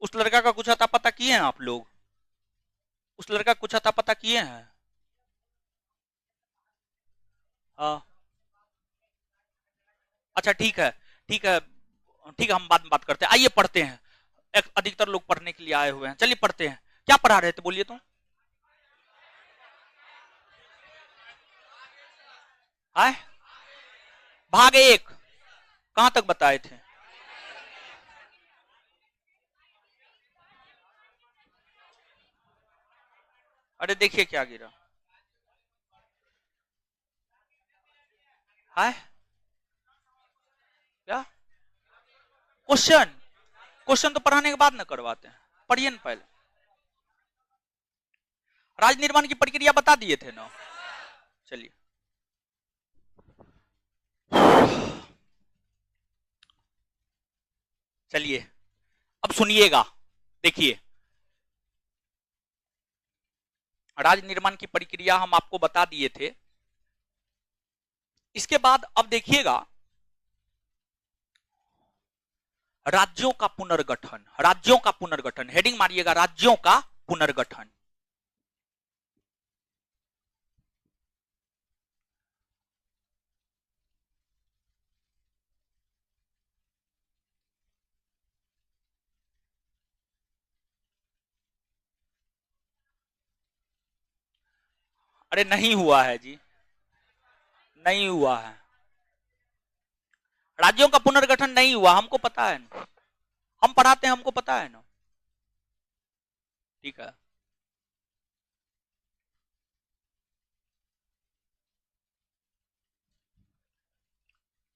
उस लड़का का कुछ अता पता किए हैं आप लोग? उस लड़का का कुछ अता पता किए हैं? हाँ, अच्छा ठीक है, ठीक है, ठीक है, हम बाद में बात करते हैं। आइए पढ़ते हैं। अधिकतर लोग पढ़ने के लिए आए हुए हैं, चलिए पढ़ते हैं। क्या पढ़ा रहे थे बोलिए तो? आए, भाग एक कहां तक बताए थे? अरे देखिए क्या गिरा। है क्या क्वेश्चन? क्वेश्चन तो पढ़ाने के बाद ना करवाते हैं, पढ़िए ना पहले। राज निर्माण की प्रक्रिया बता दिए थे ना। चलिए, चलिए अब सुनिएगा। देखिए, राज निर्माण की प्रक्रिया हम आपको बता दिए थे। इसके बाद अब देखिएगा, राज्यों का पुनर्गठन। राज्यों का पुनर्गठन, हेडिंग मारिएगा, राज्यों का पुनर्गठन। अरे नहीं हुआ है जी, नहीं हुआ है। राज्यों का पुनर्गठन नहीं हुआ, हमको पता है ना, हम पढ़ाते हैं, हमको पता है ना। ठीक है,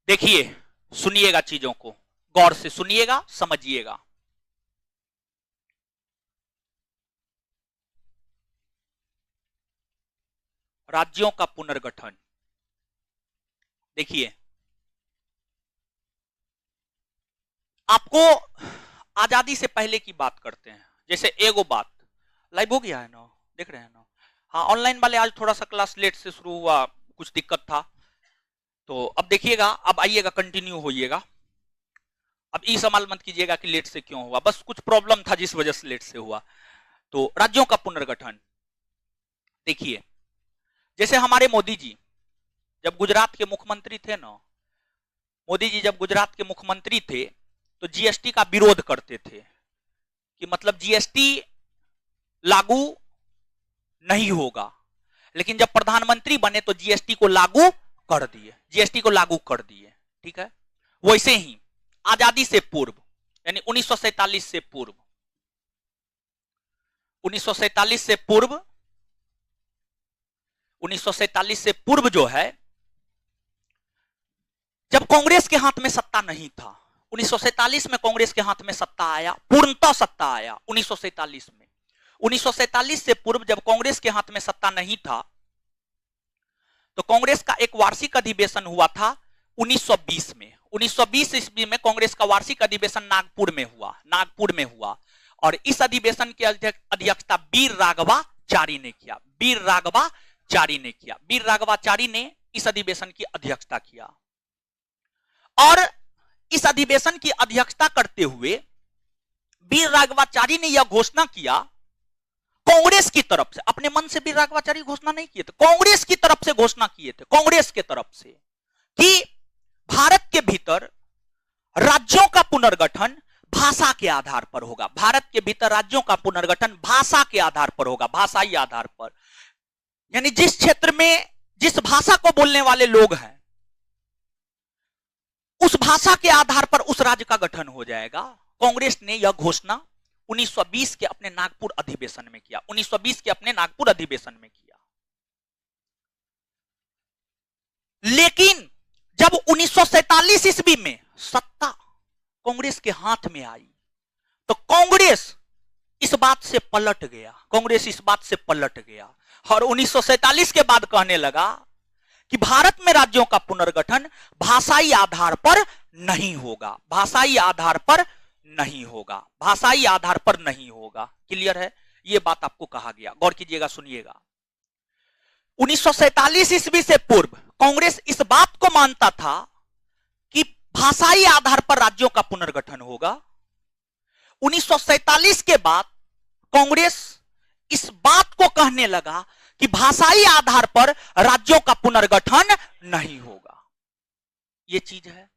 देखिए, सुनिएगा, चीजों को गौर से सुनिएगा, समझिएगा। राज्यों का पुनर्गठन, देखिए, आपको आजादी से पहले की बात करते हैं। जैसे एगो बात, लाइव हो गया है ना, देख रहे हैं ना? हाँ, ऑनलाइन वाले आज थोड़ा सा क्लास लेट से शुरू हुआ, कुछ दिक्कत था। तो अब देखिएगा, अब आइएगा, कंटिन्यू होइएगा। अब ये सवाल मत कीजिएगा कि लेट से क्यों हुआ, बस कुछ प्रॉब्लम था जिस वजह से लेट से हुआ। तो राज्यों का पुनर्गठन, देखिए, जैसे हमारे मोदी जी जब गुजरात के मुख्यमंत्री थे ना, मोदी जी जब गुजरात के मुख्यमंत्री थे तो जीएसटी का विरोध करते थे कि मतलब जीएसटी लागू नहीं होगा। लेकिन जब प्रधानमंत्री बने तो जीएसटी को लागू कर दिए, जीएसटी को लागू कर दिए। ठीक है, वैसे ही आजादी से पूर्व, यानी 1947 से पूर्व, 1947 से पूर्व, 1947 से पूर्व जो है, जब कांग्रेस के हाथ में सत्ता नहीं था, 1947 में कांग्रेस के हाथ में सत्ता आया, पूर्णतः सत्ता आया 1947 में। 1947 से पूर्व जब कांग्रेस के हाथ में सत्ता नहीं था, तो कांग्रेस का एक वार्षिक अधिवेशन हुआ था 1920 में। 1920 ईस्वी में कांग्रेस का वार्षिक अधिवेशन नागपुर में हुआ, नागपुर में हुआ। और इस अधिवेशन की अध्यक्षता वीर राघवाचारी ने किया, वीर राघवाचारी ने किया, वीर राघवाचारी ने इस अधिवेशन की अध्यक्षता किया। और इस अधिवेशन की अध्यक्षता करते हुए वीर राघवाचारी ने यह घोषणा किया, कांग्रेस की तरफ से, अपने मन से वीर राघवाचारी घोषणा नहीं किए थे, कांग्रेस की तरफ से घोषणा किए थे, कांग्रेस के तरफ से, कि भारत के भीतर राज्यों का पुनर्गठन भाषा के आधार पर होगा। भारत के भीतर राज्यों का पुनर्गठन भाषा के आधार पर होगा, भाषाई आधार पर। यानी जिस क्षेत्र में जिस भाषा को बोलने वाले लोग हैं, उस भाषा के आधार पर उस राज्य का गठन हो जाएगा। कांग्रेस ने यह घोषणा 1920 के अपने नागपुर अधिवेशन में किया, 1920 के अपने नागपुर अधिवेशन में किया। लेकिन जब 1947 ईस्वी में सत्ता कांग्रेस के हाथ में आई, तो कांग्रेस इस बात से पलट गया, कांग्रेस इस बात से पलट गया और 1947 के बाद कहने लगा कि भारत में राज्यों का पुनर्गठन भाषाई आधार पर नहीं होगा, भाषाई आधार पर नहीं होगा, भाषाई आधार पर नहीं होगा। क्लियर है? यह बात आपको कहा गया, गौर कीजिएगा, सुनिएगा। 1947 ईस्वी से पूर्व कांग्रेस इस बात को मानता था कि भाषाई आधार पर राज्यों का पुनर्गठन होगा। 1947 के बाद कांग्रेस इस बात को कहने लगा कि भाषाई आधार पर राज्यों का पुनर्गठन नहीं होगा। यह चीज है।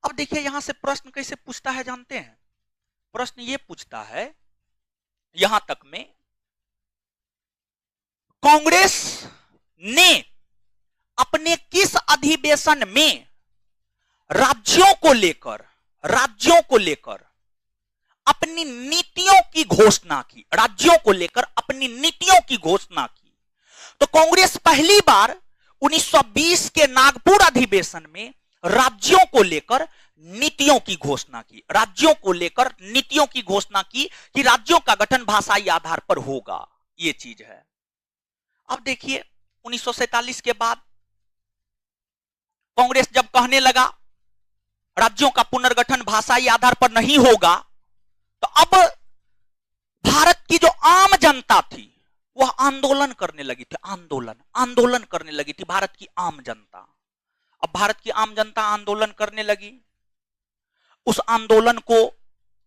अब देखिए यहां से प्रश्न कैसे पूछता है जानते हैं? प्रश्न यह पूछता है, यहां तक में कांग्रेस ने अपने किस अधिवेशन में राज्यों को लेकर अपनी नीतियों की घोषणा की, राज्यों को लेकर अपनी नीतियों की घोषणा की? तो कांग्रेस पहली बार 1920 के नागपुर अधिवेशन में राज्यों को लेकर नीतियों की घोषणा की, राज्यों को लेकर नीतियों की घोषणा की कि राज्यों का गठन भाषाई आधार पर होगा। यह चीज है। अब देखिए 1947 के बाद कांग्रेस जब कहने लगा राज्यों का पुनर्गठन भाषाई आधार पर नहीं होगा, तो अब भारत की जो आम जनता थी वह आंदोलन करने लगी थी। आंदोलन करने लगी थी भारत की आम जनता। अब भारत की आम जनता आंदोलन करने लगी। उस आंदोलन को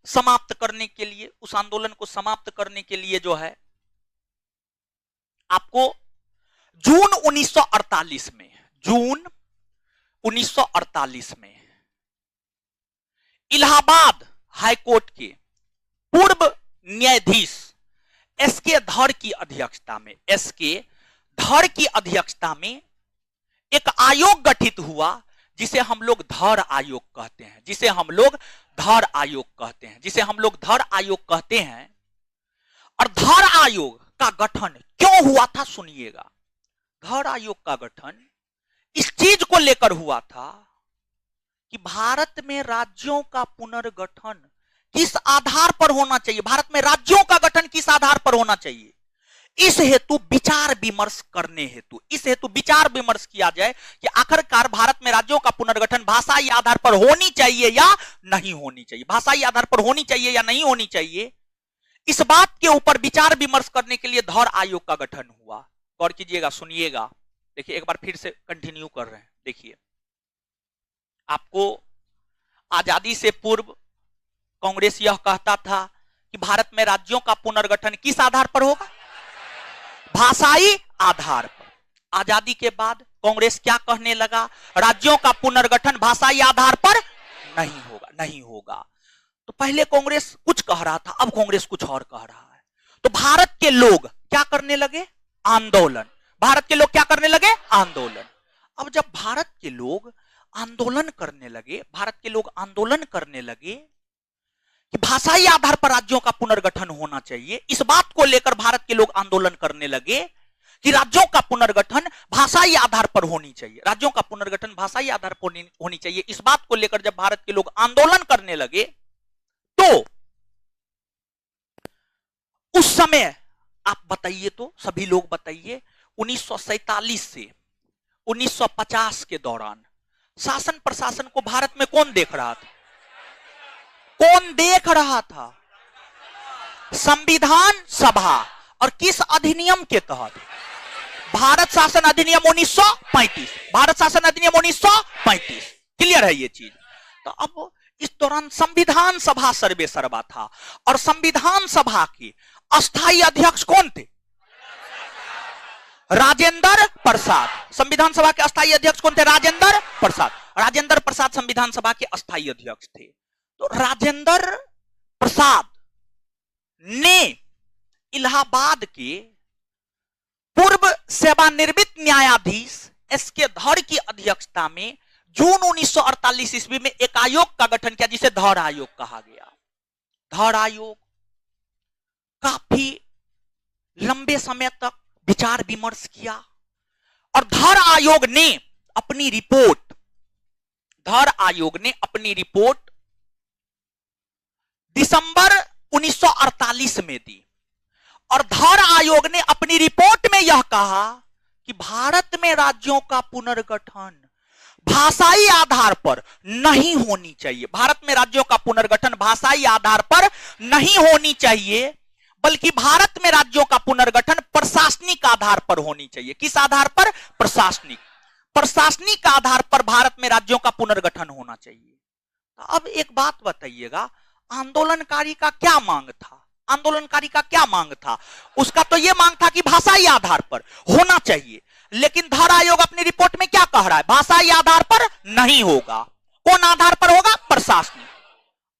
समाप्त करने के लिए जो है आपको जून 1948 में इलाहाबाद हाईकोर्ट के पूर्व न्यायाधीश एसके धर की अध्यक्षता में एक आयोग गठित हुआ जिसे हम लोग धर आयोग कहते हैं। और धर आयोग का गठन क्यों हुआ था सुनिएगा। धर आयोग का गठन इस चीज को लेकर हुआ था कि भारत में राज्यों का पुनर्गठन किस आधार पर होना चाहिए, भारत में राज्यों का गठन किस आधार पर होना चाहिए, इस हेतु विचार विमर्श किया जाए कि आखिरकार भारत में राज्यों का पुनर्गठन भाषाई आधार पर होनी चाहिए या नहीं होनी चाहिए, इस बात के ऊपर विचार विमर्श करने के लिए धर आयोग का गठन हुआ। गौर कीजिएगा, सुनिएगा। देखिए एक बार फिर से कंटिन्यू कर रहे हैं। देखिए आपको आजादी से पूर्व कांग्रेस यह कहता था कि भारत में राज्यों का पुनर्गठन किस आधार पर होगा, भाषाई आधार पर। आजादी के बाद कांग्रेस क्या कहने लगा, राज्यों का पुनर्गठन भाषाई आधार पर नहीं होगा। तो पहले कांग्रेस कुछ कह रहा था, अब कांग्रेस कुछ और कह रहा है। तो भारत के लोग क्या करने लगे, आंदोलन। अब जब भारत के लोग आंदोलन करने लगे कि भाषाई आधार पर राज्यों का पुनर्गठन होना चाहिए, इस बात को लेकर भारत के लोग आंदोलन करने लगे कि राज्यों का पुनर्गठन भाषाई आधार पर होनी चाहिए, इस बात को लेकर जब भारत के लोग आंदोलन करने लगे तो उस समय आप बताइए, तो सभी लोग बताइए, 1947 से 1950 के दौरान शासन प्रशासन को भारत में कौन देख रहा था? संविधान सभा। और किस अधिनियम के तहत? भारत शासन अधिनियम 1935। क्लियर है ये चीज? तो अब इस दौरान संविधान सभा सर्वे सर्वा था और संविधान सभा के अस्थायी अध्यक्ष कौन थे? राजेंद्र प्रसाद। संविधान सभा के अस्थायी अध्यक्ष कौन थे? राजेंद्र प्रसाद संविधान सभा के अस्थायी अध्यक्ष थे। तो राजेंद्र प्रसाद ने इलाहाबाद के पूर्व सेवानिवृत्त न्यायाधीश एसके धर की अध्यक्षता में जून 1948 ईस्वी में एक आयोग का गठन किया जिसे धर आयोग कहा गया। धर आयोग काफी लंबे समय तक विचार विमर्श किया और धर आयोग ने अपनी रिपोर्ट दिसंबर 1948 में दी। और धर आयोग ने अपनी रिपोर्ट में यह कहा कि भारत में राज्यों का पुनर्गठन भाषाई आधार पर नहीं होनी चाहिए, बल्कि भारत में राज्यों का पुनर्गठन प्रशासनिक आधार पर होनी चाहिए। किस आधार पर? प्रशासनिक आधार पर भारत में राज्यों का पुनर्गठन होना चाहिए। अब एक बात बताइएगा, आंदोलनकारी का क्या मांग था? आंदोलनकारी का क्या मांग था? उसका तो यह मांग था कि भाषाई आधार पर होना चाहिए, लेकिन धर आयोग अपनी रिपोर्ट में क्या कह रहा है? भाषाई आधार पर नहीं होगा। कौन आधार पर होगा? प्रशासनिक।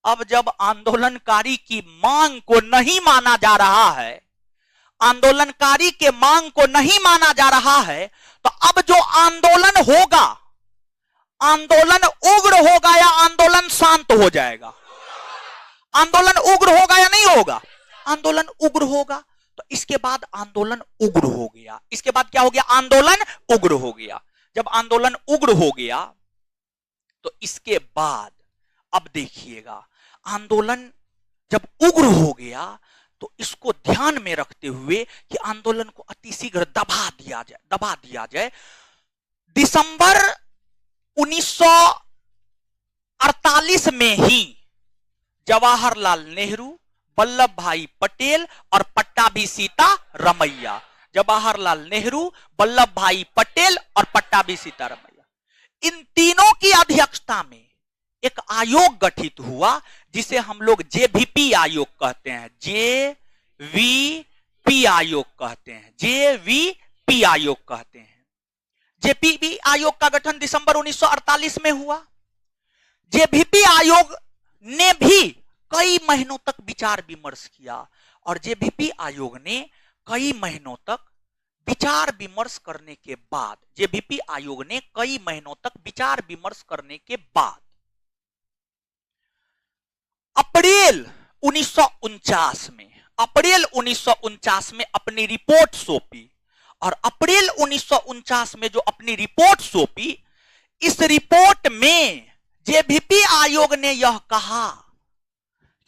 अब जब आंदोलनकारी की मांग को नहीं माना जा रहा है, आंदोलनकारी के मांग को नहीं माना जा रहा है, तो अब जो आंदोलन होगा, आंदोलन उग्र होगा या आंदोलन शांत हो जाएगा? आंदोलन उग्र होगा या नहीं होगा? आंदोलन उग्र होगा। तो इसके बाद आंदोलन उग्र हो गया। इसके बाद क्या हो गया? आंदोलन उग्र हो गया। जब आंदोलन उग्र हो गया तो इसके बाद अब देखिएगा, आंदोलन जब उग्र हो गया तो इसको ध्यान में रखते हुए कि आंदोलन को अतिशीघ्र दबा दिया जाए, दिसंबर 1948 में ही जवाहरलाल नेहरू, वल्लभ भाई पटेल और पट्टाभी सीतारमैया, जवाहरलाल नेहरू, वल्लभ भाई पटेल और पट्टाभी सीतारमैया, इन तीनों की अध्यक्षता में एक आयोग गठित हुआ जिसे हम लोग जेवीपी आयोग कहते हैं। जेवीपी आयोग कहते हैं। जेवीपी आयोग कहते हैं। जेवीपी आयोग का गठन दिसंबर 1948 में हुआ। जेवीपी आयोग ने भी कई महीनों तक विचार विमर्श किया और जेवीपी आयोग ने कई महीनों तक विचार विमर्श करने के बाद, जेवीपी आयोग ने कई महीनों तक विचार विमर्श करने के बाद अप्रैल 1949 में अपनी रिपोर्ट सौंपी। और अप्रैल 1949 में जो अपनी रिपोर्ट सौंपी, इस रिपोर्ट में जेवीपी आयोग ने यह कहा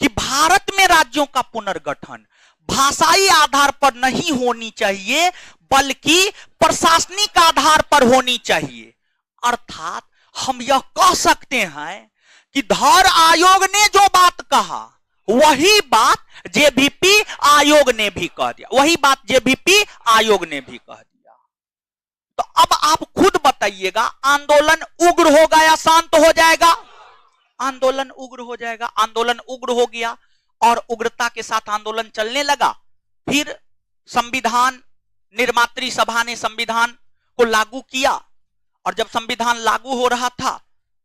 कि भारत में राज्यों का पुनर्गठन भाषाई आधार पर नहीं होनी चाहिए, बल्कि प्रशासनिक आधार पर होनी चाहिए। अर्थात हम यह कह सकते हैं कि धर आयोग ने जो बात कहा वही बात जेवीपी आयोग ने भी कह दिया, वही बात जेवीपी आयोग ने भी कह दिया। तो अब आप खुद बताइएगा, आंदोलन उग्र होगा या शांत हो जाएगा? आंदोलन उग्र हो जाएगा। आंदोलन उग्र हो गया और उग्रता के साथ आंदोलन चलने लगा। फिर संविधान निर्मात्री सभा ने संविधान को लागू किया और जब संविधान लागू हो रहा था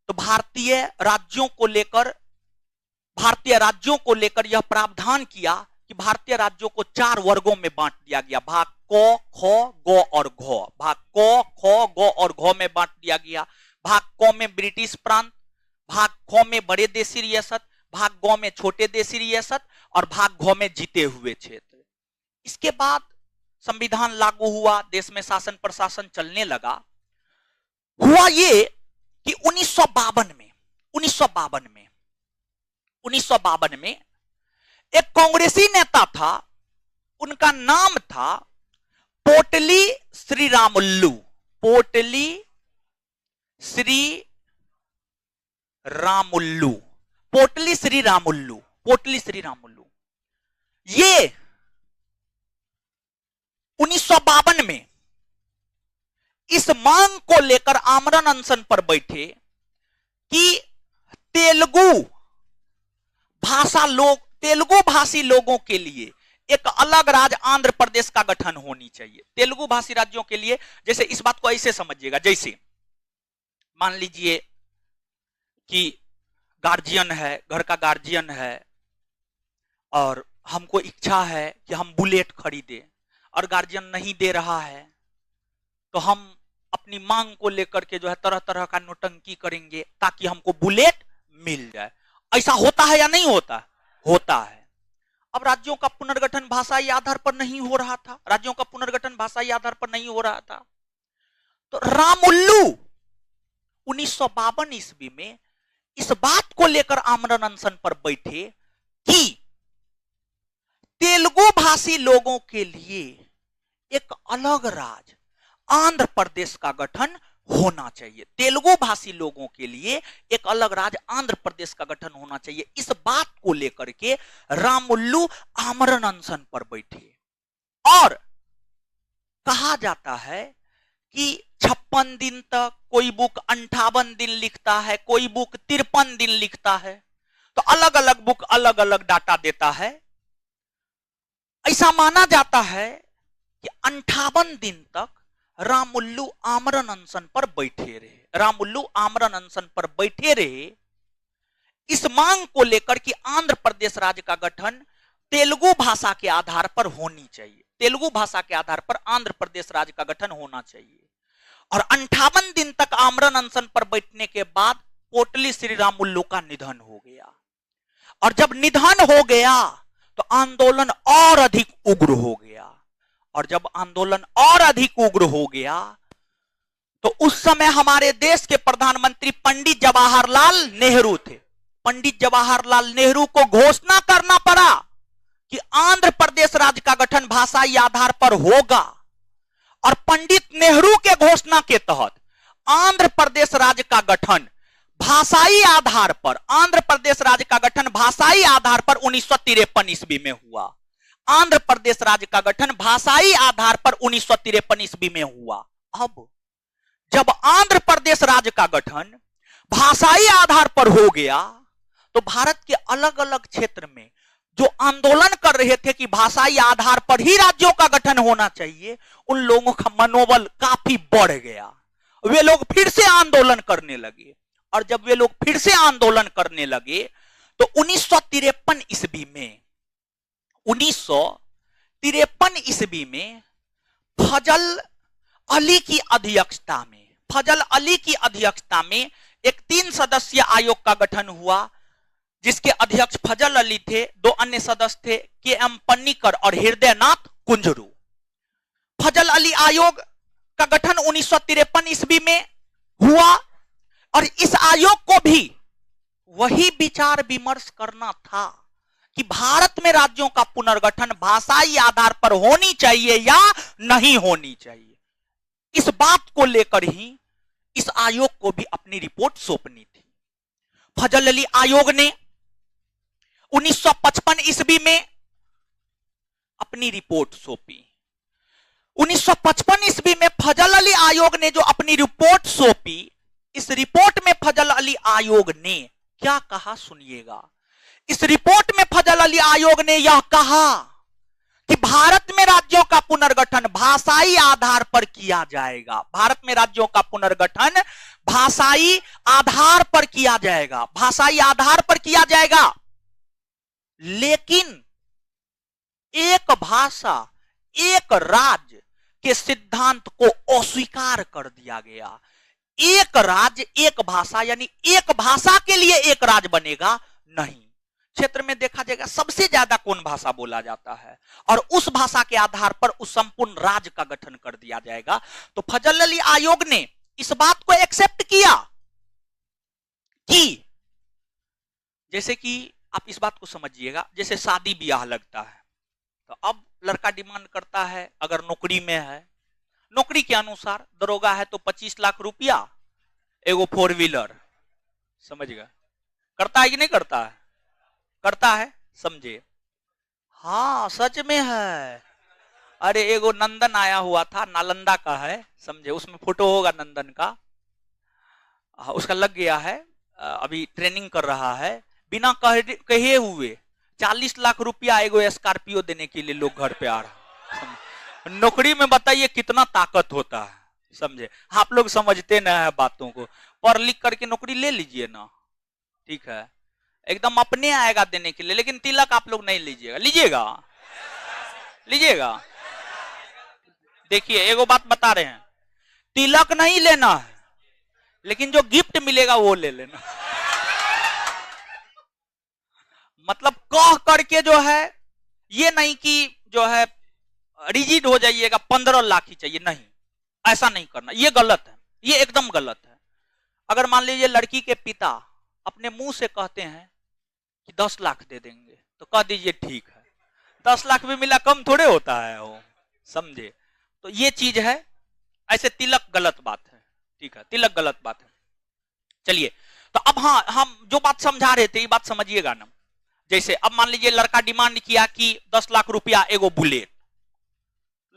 तो भारतीय राज्यों को लेकर यह प्रावधान किया कि भारतीय राज्यों को 4 वर्गों में बांट दिया गया। भाग क, ख, ग और घ। भाग क, ख, ग और घ में बांट दिया गया। भाग क में ब्रिटिश प्रांत, भाग ख में बड़े देशी रियासत, भाग ग में छोटे देशी रियासत और भाग घ में जीते हुए क्षेत्र। इसके बाद संविधान लागू हुआ, देश में शासन प्रशासन चलने लगा। हुआ ये कि 1952 में एक कांग्रेसी नेता था, उनका नाम था पोटली श्रीरामुल्लू। पोटली श्रीरामुल्लू। ये 1952 में इस मांग को लेकर आमरण अनशन पर बैठे कि तेलुगु भाषी लोगों के लिए एक अलग राज्य आंध्र प्रदेश का गठन होनी चाहिए। तेलुगु भाषी राज्यों के लिए, जैसे इस बात को ऐसे समझिएगा, जैसे मान लीजिए कि गार्जियन है, घर का गार्जियन है और हमको इच्छा है कि हम बुलेट खरीदें और गार्जियन नहीं दे रहा है, तो हम अपनी मांग को लेकर के जो है तरह तरह का नौटंकी करेंगे ताकि हमको बुलेट मिल जाए। ऐसा होता है या नहीं होता? होता है। अब राज्यों का पुनर्गठन भाषाई आधार पर नहीं हो रहा था, तो रामुल्लू 1952 ईस्वी में इस बात को लेकर आमरण अनशन पर बैठे कि तेलुगु भाषी लोगों के लिए एक अलग राज्य आंध्र प्रदेश का गठन होना चाहिए। तेलुगु भाषी लोगों के लिए एक अलग राज्य आंध्र प्रदेश का गठन होना चाहिए। इस बात को लेकर के रामुल्लू आमरण अनशन पर बैठे और कहा जाता है कि 56 दिन तक, कोई बुक 58 दिन लिखता है, कोई बुक 53 दिन लिखता है। तो तो अलग अलग बुक अलग अलग डाटा देता है। ऐसा माना जाता है कि 58 दिन तक रामुल्लू आमरण अनशन पर बैठे रहे। रामुल्लू आमरण अनशन पर बैठे रहे इस मांग को लेकर कि आंध्र प्रदेश राज्य का गठन तेलुगु भाषा के आधार पर होनी चाहिए। तेलुगु भाषा के आधार पर आंध्र प्रदेश राज्य का गठन होना चाहिए। और 58 दिन तक आमरण अनशन पर बैठने के बाद पोटली श्री रामुल्लू का निधन हो गया। और जब निधन हो गया तो आंदोलन और अधिक उग्र हो गया। और जब आंदोलन और अधिक उग्र हो गया तो उस समय हमारे देश के प्रधानमंत्री पंडित जवाहरलाल नेहरू थे। पंडित जवाहरलाल नेहरू को घोषणा करना पड़ा कि आंध्र प्रदेश राज्य का गठन भाषाई आधार पर होगा। और पंडित नेहरू के घोषणा के तहत आंध्र प्रदेश राज्य का गठन भाषाई आधार पर, आंध्र प्रदेश राज्य का गठन भाषाई आधार पर 1953 ईस्वी में हुआ। आंध्र प्रदेश राज्य का गठन भाषाई आधार पर 1953 ईस्वी में हुआ। अब जब आंध्र प्रदेश राज्य का गठन भाषाई आधार पर हो गया तो भारत के अलग अलग क्षेत्र में जो आंदोलन कर रहे थे कि भाषाई आधार पर ही राज्यों का गठन होना चाहिए, उन लोगों का मनोबल काफी बढ़ गया। वे लोग फिर से आंदोलन करने लगे। और जब वे लोग फिर से आंदोलन करने लगे तो 1953 ईस्वी में फजल अली की अध्यक्षता में एक 3 सदस्यीय आयोग का गठन हुआ, जिसके अध्यक्ष फजल अली थे। 2 अन्य सदस्य थे के.एम. पन्नीकर और हृदयनाथ कुंजरू। फजल अली आयोग का गठन 1953 ईस्वी में हुआ। और इस आयोग को भी वही विचार विमर्श करना था कि भारत में राज्यों का पुनर्गठन भाषाई आधार पर होनी चाहिए या नहीं होनी चाहिए। इस बात को लेकर ही इस आयोग को भी अपनी रिपोर्ट सौंपनी थी। फजल अली आयोग ने 1955 ईस्वी में अपनी रिपोर्ट सौंपी। 1955 ईस्वी में फजल अली आयोग ने जो अपनी रिपोर्ट सौंपी, इस रिपोर्ट में फजल अली आयोग ने क्या कहा सुनिएगा। इस रिपोर्ट में फजल अली आयोग ने यह कहा कि भारत में राज्यों का पुनर्गठन भाषाई आधार पर किया जाएगा। भारत में राज्यों का पुनर्गठन भाषाई आधार पर किया जाएगा, भाषाई आधार पर किया जाएगा। लेकिन एक भाषा एक राज्य के सिद्धांत को अस्वीकार कर दिया गया। एक राज्य एक भाषा, यानी एक भाषा के लिए एक राज्य बनेगा नहीं। क्षेत्र में देखा जाएगा सबसे ज्यादा कौन भाषा बोला जाता है और उस भाषा के आधार पर उस संपूर्ण राज्य का गठन कर दिया जाएगा। तो फजल अली आयोग ने इस बात को एक्सेप्ट किया कि जैसे कि आप इस बात को समझिएगा, जैसे शादी ब्याह लगता है तो अब लड़का डिमांड करता है, अगर नौकरी में है, नौकरी के अनुसार दरोगा है तो 25 लाख रुपया, एगो 4 व्हीलर, समझ गए। करता है कि नहीं करता है? करता है, समझे। हाँ सच में है। अरे एगो नंदन आया हुआ था, नालंदा का है, समझे, उसमें फोटो होगा नंदन का। उसका लग गया है, अभी ट्रेनिंग कर रहा है। बिना कहे हुए 40 लाख रुपया एगो स्कॉर्पियो देने के लिए लोग घर पे आ रहा। नौकरी में बताइए कितना ताकत होता है, समझे। आप लोग समझते ना है बातों को। पढ़ लिख करके नौकरी ले लीजिए ना, ठीक है, एकदम अपने आएगा देने के लिए। लेकिन तिलक आप लोग नहीं लीजिएगा। लीजिएगा, लीजिएगा। देखिए एगो बात बता रहे हैं, तिलक नहीं लेना है, लेकिन जो गिफ्ट मिलेगा वो ले लेना। मतलब कह करके जो है, ये नहीं कि जो है रिजिड हो जाइएगा 15 लाख ही चाहिए, नहीं, ऐसा नहीं करना, ये गलत है, ये एकदम गलत है। अगर मान लीजिए लड़की के पिता अपने मुंह से कहते हैं कि 10 लाख दे देंगे, तो कह दीजिए ठीक है। 10 लाख भी मिला कम थोड़े होता है वो, समझे। तो ये चीज है, ऐसे तिलक गलत बात है, ठीक है, तिलक गलत बात है। चलिए, तो अब हाँ, हम जो बात समझा रहे थे ये बात समझिएगा ना। जैसे अब मान लीजिए लड़का डिमांड किया कि 10 लाख रुपया एगो बुलेट।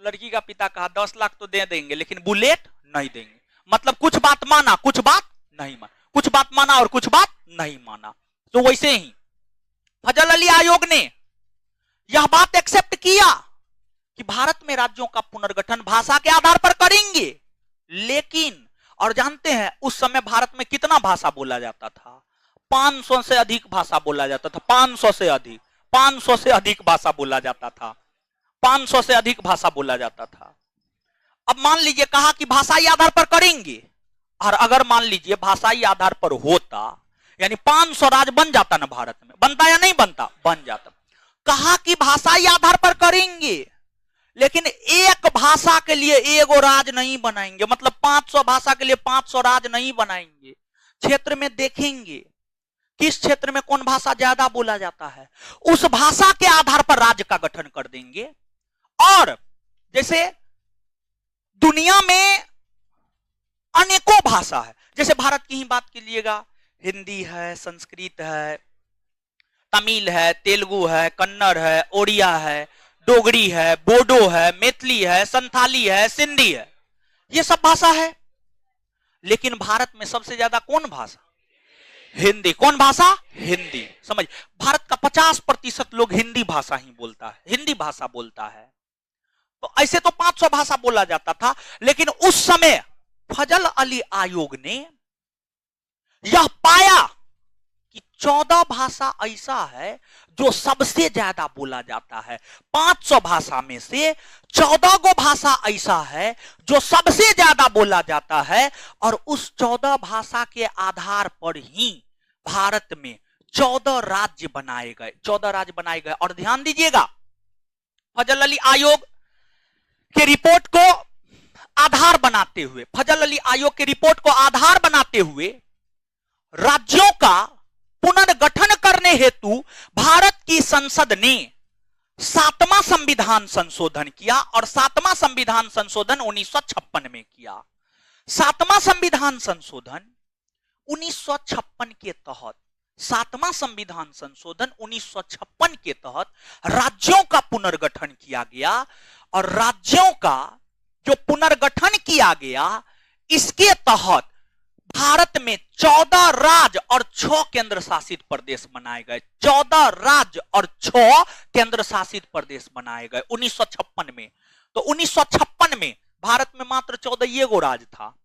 लड़की का पिता कहा 10 लाख तो दे देंगे लेकिन बुलेट नहीं देंगे। मतलब कुछ बात माना, कुछ बात नहीं माना, कुछ बात माना और कुछ बात नहीं माना। तो वैसे ही फजल अली आयोग ने यह बात एक्सेप्ट किया कि भारत में राज्यों का पुनर्गठन भाषा के आधार पर करेंगे। लेकिन और जानते हैं उस समय भारत में कितना भाषा बोला जाता था? 500 से अधिक भाषा बोला जाता था। 500 से अधिक, 500 से अधिक भाषा बोला जाता था। 500 से अधिक भाषा बोला जाता था। अब मान लीजिए कहा कि भाषाई आधार पर करेंगे, और अगर मान लीजिए भाषाई आधार पर होता, यानी 500 राज्य बन जाता ना भारत में, बनता या नहीं बनता? बन जाता। कहा कि भाषाई आधार पर करेंगे, लेकिन एक भाषा के लिए एगो राज्य नहीं बनाएंगे, मतलब 500 भाषा के लिए 500 राज्य नहीं बनाएंगे। क्षेत्र में देखेंगे किस क्षेत्र में कौन भाषा ज्यादा बोला जाता है, उस भाषा के आधार पर राज्य का गठन कर देंगे। और जैसे दुनिया में अनेकों भाषा है, जैसे भारत की ही बात कीजिएगा, हिंदी है, संस्कृत है, तमिल है, तेलुगु है, कन्नड़ है, ओडिया है, डोगरी है, बोडो है, मैथिली है, संथाली है, सिंधी है, ये सब भाषा है। लेकिन भारत में सबसे ज्यादा कौन भाषा? हिंदी। कौन भाषा? हिंदी। समझ, भारत का 50% लोग हिंदी भाषा ही बोलता है, हिंदी भाषा बोलता है। तो ऐसे तो 500 भाषा बोला जाता था, लेकिन उस समय फजल अली आयोग ने यह पाया कि 14 भाषा ऐसा है जो सबसे ज्यादा बोला जाता है। 500 भाषा में से 14 गो भाषा ऐसा है जो सबसे ज्यादा बोला जाता है, और उस 14 भाषा के आधार पर ही भारत में 14 राज्य बनाए गए। 14 राज्य बनाए गए। और ध्यान दीजिएगा, फजल अली आयोग के रिपोर्ट को आधार बनाते हुए, फजल अली आयोग के रिपोर्ट को आधार बनाते हुए राज्यों का पुनर्गठन करने हेतु भारत की संसद ने 7वां संविधान संशोधन किया, और 7वां संविधान संशोधन 1956 में किया। 7वां संविधान संशोधन 1956 के तहत, 7वां संविधान संशोधन 1956 के तहत राज्यों का पुनर्गठन किया गया। और राज्यों का जो पुनर्गठन किया गया, इसके तहत भारत में 14 राज्य और 6 केंद्र शासित प्रदेश बनाए गए। 14 राज्य और 6 केंद्र शासित प्रदेश बनाए गए 1956 में। तो 1956 में भारत में मात्र 14 गो राज्य था।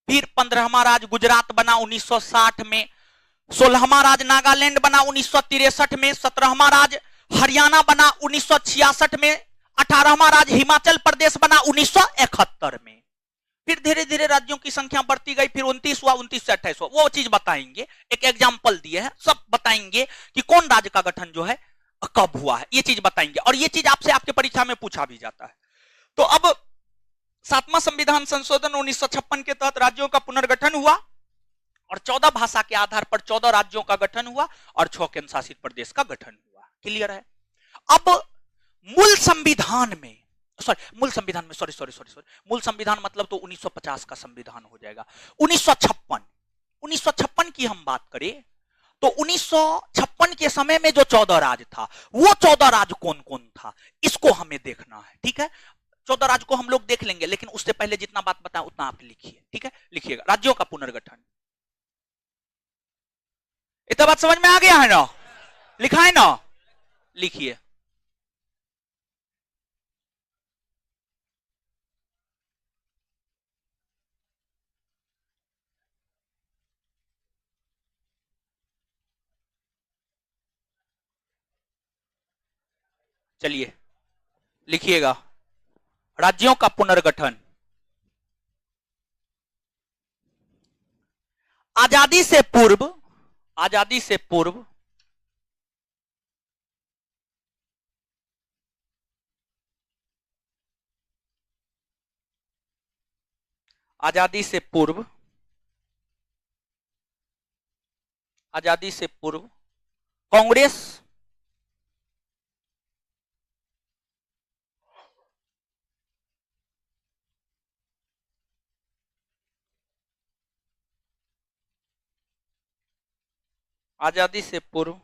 फिर 15वां राज्य गुजरात बना 1960 में, 16वां राज्य नागालैंड बना 1963 में, 17वां राज्य हरियाणा बना 1966 में, 18वां राज्य हिमाचल प्रदेश बना 1971 में। फिर धीरे धीरे राज्यों की संख्या बढ़ती गई, फिर 29 हुआ, 29 से 28 हुआ। वो चीज बताएंगे, एक एग्जाम्पल दिए हैं, सब बताएंगे कि कौन राज्य का गठन जो है कब हुआ है, ये चीज बताएंगे। और ये चीज आपसे आपके परीक्षा में पूछा भी जाता है। तो अब 7वां संविधान संशोधन 1956 के तहत राज्यों का पुनर्गठन हुआ, और 14 भाषा के आधार पर 14 राज्यों का गठन हुआ, और 6 केंद्र शासित प्रदेश का गठन हुआ। क्लियर है? अब मूल संविधान में, मूल संविधान मतलब तो 1950 का संविधान हो जाएगा। 1956 की हम बात करें तो 1956 के समय में जो 14 राज्य था, वो 14 राज्य कौन कौन था, इसको हमें देखना है। ठीक है, 14 राज्य को हम लोग देख लेंगे, लेकिन उससे पहले जितना बात बताएं उतना आप लिखिए। ठीक है, लिखिएगा राज्यों का पुनर्गठन। इतना बात समझ में आ गया है ना? लिखा है ना? लिखिए। चलिए लिखिएगा, राज्यों का पुनर्गठन। आजादी से पूर्व, आजादी से पूर्व आजादी से पूर्व, आजादी से पूर्व कांग्रेस आजादी से पूर्व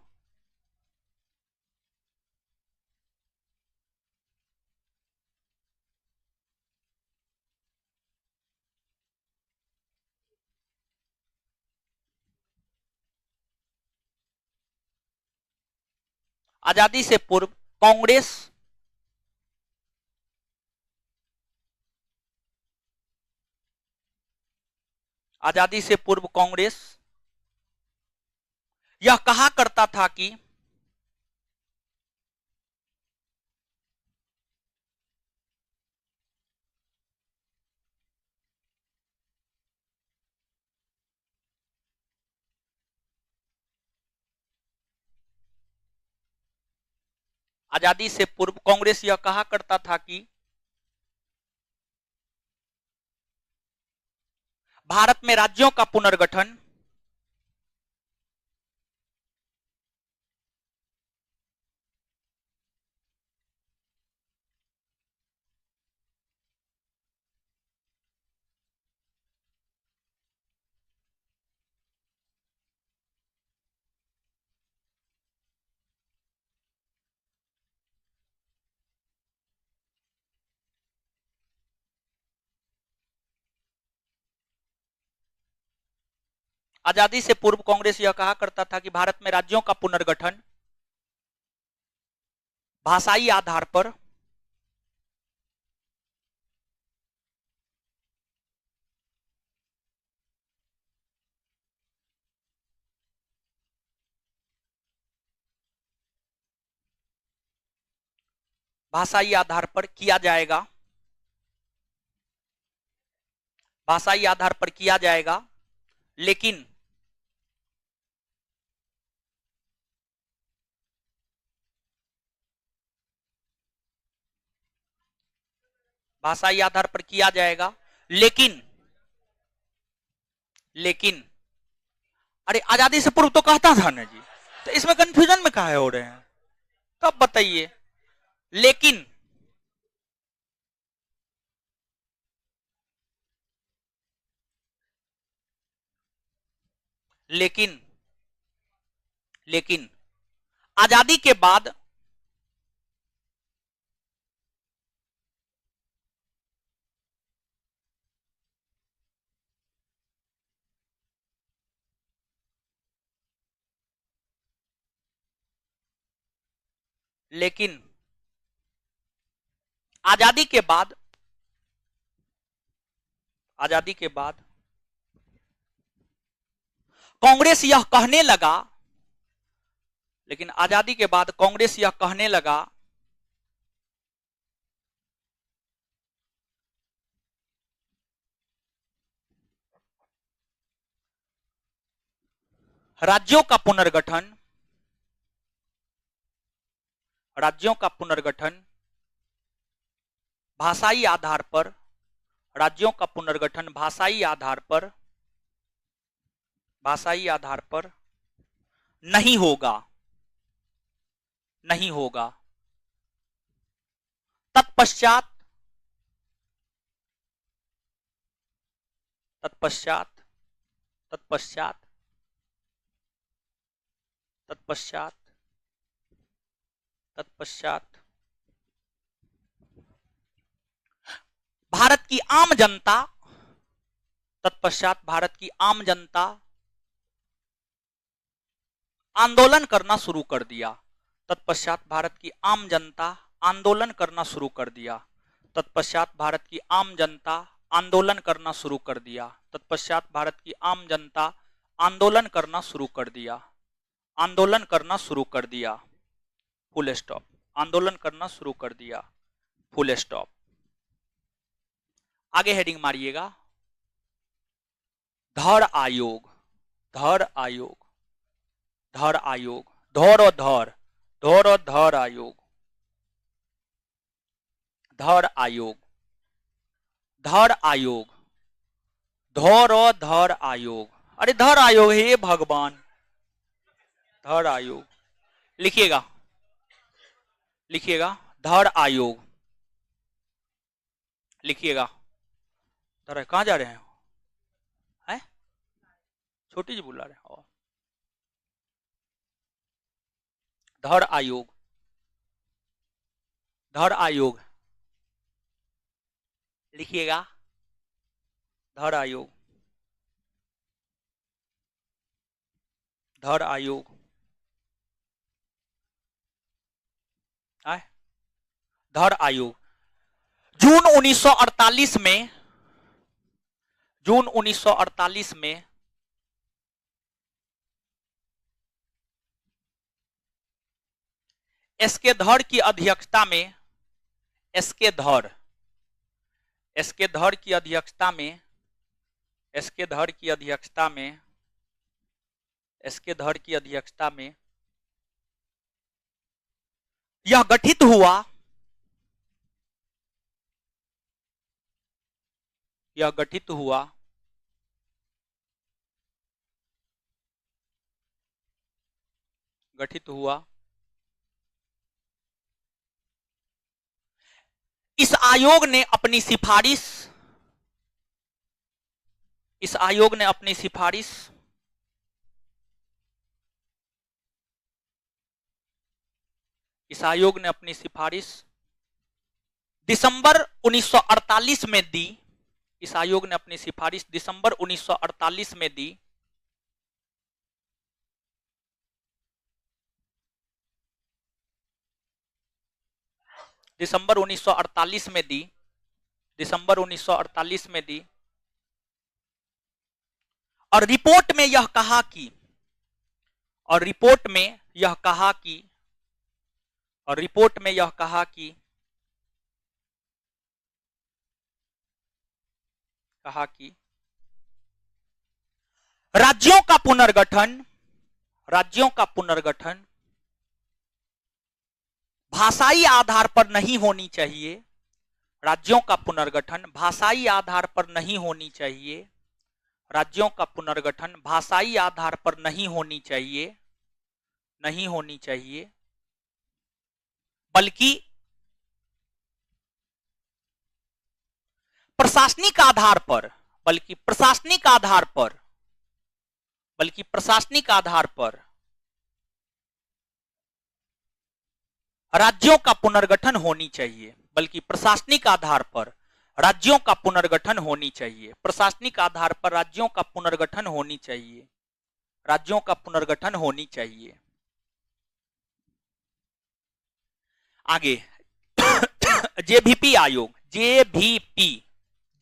आजादी से पूर्व कांग्रेस आजादी से पूर्व कांग्रेस यह कहा करता था कि आजादी से पूर्व कांग्रेस यह कहा करता था कि भारत में राज्यों का पुनर्गठन आजादी से पूर्व कांग्रेस यह कहा करता था कि भारत में राज्यों का पुनर्गठन भाषाई आधार पर भाषाई आधार पर किया जाएगा, भाषाई आधार पर किया जाएगा, लेकिन भाषाई आधार पर किया जाएगा, लेकिन लेकिन अरे आजादी से पूर्व तो कहता था ना जी, तो इसमें कंफ्यूजन में काहे हो रहे हैं, कब बताइए। लेकिन लेकिन लेकिन आजादी के बाद लेकिन आजादी के बाद आजादी के बाद कांग्रेस यह कहने लगा, लेकिन आजादी के बाद कांग्रेस यह कहने लगा राज्यों का पुनर्गठन, राज्यों का पुनर्गठन भाषाई आधार पर, राज्यों का पुनर्गठन भाषाई आधार पर, भाषाई आधार पर नहीं होगा, नहीं होगा। तत्पश्चात तत्पश्चात तत्पश्चात तत्पश्चात तत्पश्चात भारत की आम जनता, तत्पश्चात भारत की आम जनता आंदोलन करना शुरू कर दिया, तत्पश्चात भारत की आम जनता आंदोलन करना शुरू कर दिया, तत्पश्चात भारत की आम जनता आंदोलन करना शुरू कर दिया, तत्पश्चात भारत की आम जनता आंदोलन करना शुरू कर दिया, आंदोलन करना शुरू कर दिया, फुल स्टॉप, आंदोलन करना शुरू कर दिया, फुल स्टॉप। आगे हेडिंग मारिएगा, धर आयोग, धर आयोग, धर आयोग, धौर और धर, धौर और धर आयोग, धर आयोग, धर आयोग, धौर और धर आयोग, अरे धर आयोग है ये भगवान, धर आयोग लिखिएगा, लिखिएगा धर आयोग, लिखिएगा। धर कहां जा रहे हैं, है? छोटी जी बुला रहे हैं। धर आयोग, धर आयोग लिखिएगा, धर आयोग, धर आयोग आए? धड़ आयोग जून 1948 में, जून 1948 में एसके धड़ की अध्यक्षता में, एसके धड़, एसके धड़ की अध्यक्षता में, एसके धड़ की अध्यक्षता में, एसके धड़ की अध्यक्षता में यह गठित हुआ, यह गठित हुआ गठित हुआ इस आयोग ने अपनी सिफारिश, इस आयोग ने अपनी सिफारिश इस आयोग ने अपनी सिफारिश दिसंबर 1948 में दी। इस आयोग ने अपनी सिफारिश दिसंबर 1948 में दी। दिसंबर 1948 में दी, दिसंबर 1948 में दी। और रिपोर्ट में यह कहा कि, और रिपोर्ट में यह कहा कि, और रिपोर्ट में यह कहा कि, कहा कि राज्यों का पुनर्गठन, राज्यों का पुनर्गठन भाषाई आधार पर नहीं होनी चाहिए। राज्यों का पुनर्गठन भाषाई आधार पर नहीं होनी चाहिए। राज्यों का पुनर्गठन भाषाई आधार पर नहीं होनी चाहिए, नहीं होनी चाहिए, बल्कि प्रशासनिक आधार पर, बल्कि प्रशासनिक आधार पर, बल्कि प्रशासनिक आधार पर राज्यों का पुनर्गठन होनी चाहिए, बल्कि प्रशासनिक आधार पर राज्यों का पुनर्गठन होनी चाहिए, प्रशासनिक आधार पर राज्यों का पुनर्गठन होनी चाहिए, राज्यों का पुनर्गठन होनी चाहिए। आगे जेवीपी आयोग, जेवीपी,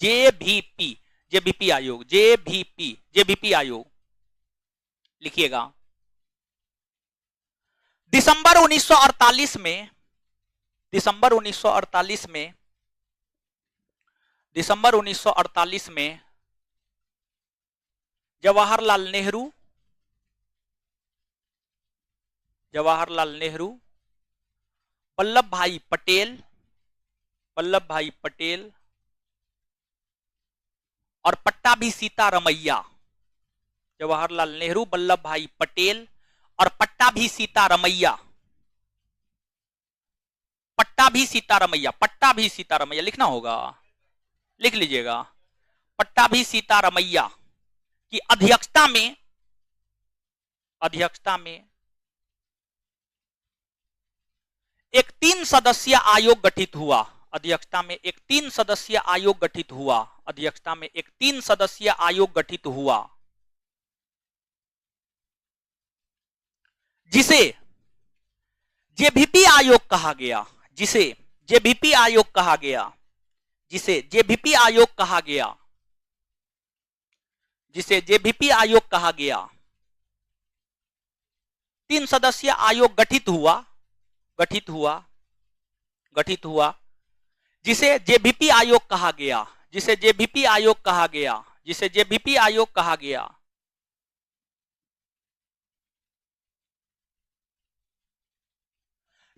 जेवीपी, जेवीपी आयोग, जेवीपी, जेवीपी आयोग लिखिएगा। दिसंबर 1948 में, दिसंबर 1948 में, दिसंबर 1948 में जवाहरलाल नेहरू, जवाहरलाल नेहरू, वल्लभ भाई पटेल, वल्लभ भाई पटेल और पट्टाभी सीतारमैया, जवाहरलाल नेहरू, वल्लभ भाई पटेल और पट्टाभी सीतारमैया, पट्टाभी सीतारमैया, पट्टाभी सीतारमैया लिखना होगा, लिख लीजिएगा। पट्टाभी सीतारमैया की अध्यक्षता में, अध्यक्षता में एक 3 सदस्यीय आयोग गठित हुआ। अध्यक्षता में एक 3 सदस्यीय आयोग गठित हुआ। अध्यक्षता में एक 3 सदस्यीय आयोग गठित हुआ, जिसे जेवीपी आयोग कहा गया, जिसे जेवीपी आयोग कहा गया, जिसे जेवीपी आयोग कहा गया, जिसे जेवीपी आयोग कहा गया। 3 सदस्यीय आयोग गठित हुआ, गठित हुआ, गठित हुआ, जिसे जेवीपी आयोग कहा गया, जिसे जेवीपी आयोग कहा गया, जिसे जेवीपी आयोग कहा गया।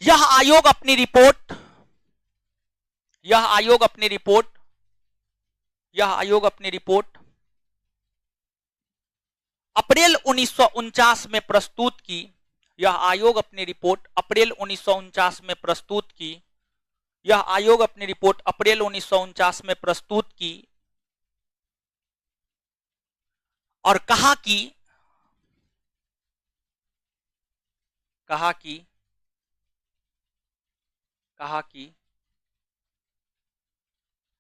यह आयोग अपनी रिपोर्ट, यह आयोग अपनी रिपोर्ट, यह आयोग अपनी रिपोर्ट अप्रैल 1949 में प्रस्तुत की। यह आयोग अपनी रिपोर्ट अप्रैल 1949 में प्रस्तुत की। यह आयोग अपनी रिपोर्ट अप्रैल 1949 में प्रस्तुत की और कहा कि, कहा कि, कहा कि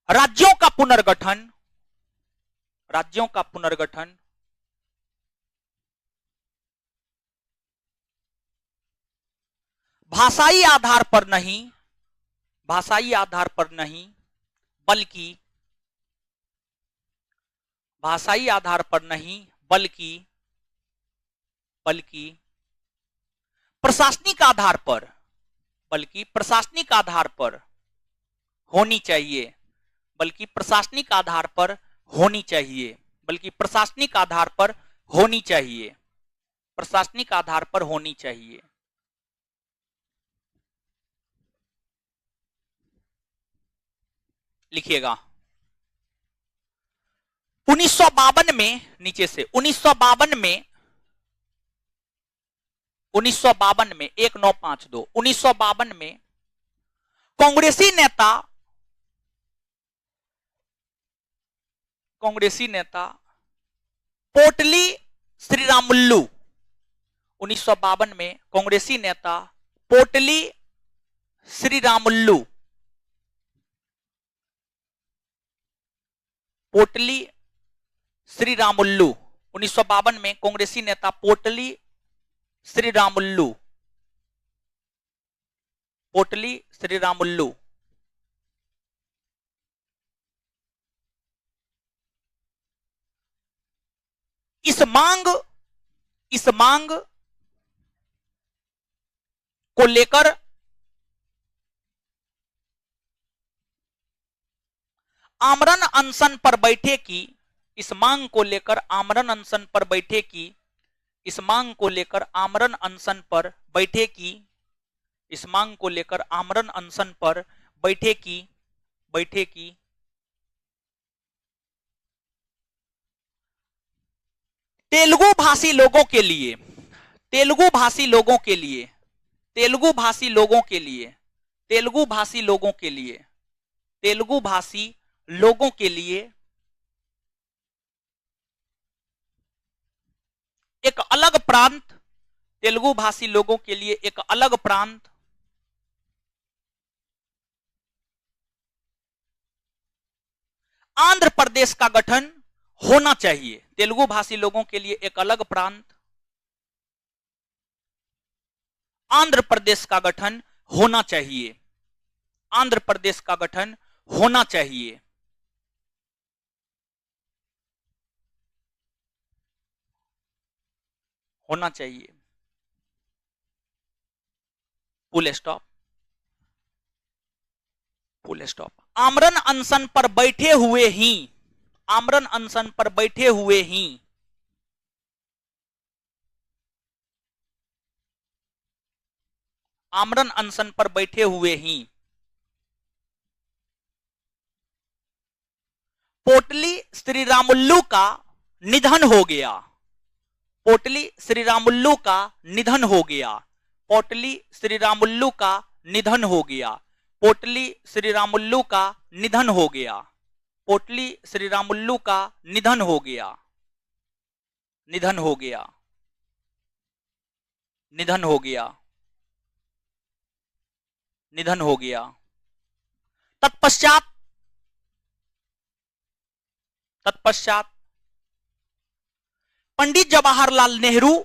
राज्यों का पुनर्गठन, राज्यों का पुनर्गठन भाषाई आधार पर नहीं, भाषाई आधार पर नहीं, बल्कि भाषाई आधार पर नहीं, बल्कि बल्कि प्रशासनिक आधार पर, बल्कि प्रशासनिक आधार पर होनी चाहिए, बल्कि प्रशासनिक आधार पर होनी चाहिए, बल्कि प्रशासनिक आधार पर होनी चाहिए, प्रशासनिक आधार पर होनी चाहिए। लिखिएगा 1952 में, नीचे से 1952 में, 1952 में 1952 1952 में कांग्रेसी नेता पोटली श्रीरामुल्लू, 1952 में कांग्रेसी नेता पोटली श्रीरामुल्लू, पोटली श्रीरामुल्लू, 1952 में कांग्रेसी नेता पोटली श्रीरामुल्लू, पोटली श्रीरामुल्लू इस मांग को लेकर आमरण अनशन पर बैठे कि, इस मांग को लेकर आमरण अनशन पर बैठे कि, इस मांग को लेकर आमरण अनशन पर बैठे कि, इस मांग को लेकर आमरण अनशन पर बैठे कि तेलुगु भाषी लोगों के लिए, तेलुगु भाषी लोगों के लिए, तेलुगु भाषी लोगों के लिए, तेलुगु भाषी लोगों के लिए, तेलुगु भाषी लोगों के लिए एक अलग प्रांत, तेलुगु भाषी लोगों के लिए एक अलग प्रांत, आंध्र प्रदेश का गठन होना चाहिए। तेलुगु भाषी लोगों के लिए एक अलग प्रांत, आंध्र प्रदेश का गठन होना चाहिए, आंध्र प्रदेश का गठन होना चाहिए, होना चाहिए। Full stop, full stop. आमरण अनशन पर बैठे हुए ही, आमरण अनशन पर बैठे हुए ही आमरण अनशन पर बैठे हुए ही पोटली श्रीरामुल्लू का निधन हो गया, पोटली श्रीरामुल्लू का निधन हो गया, पोटली श्रीरामुल्लू का निधन हो गया, पोटली श्रीरामुल्लू का निधन हो गया, पोटली श्रीरामुल्लू का निधन हो गया, निधन हो गया, निधन हो गया, निधन हो गया। तत्पश्चात पंडित जवाहरलाल नेहरू,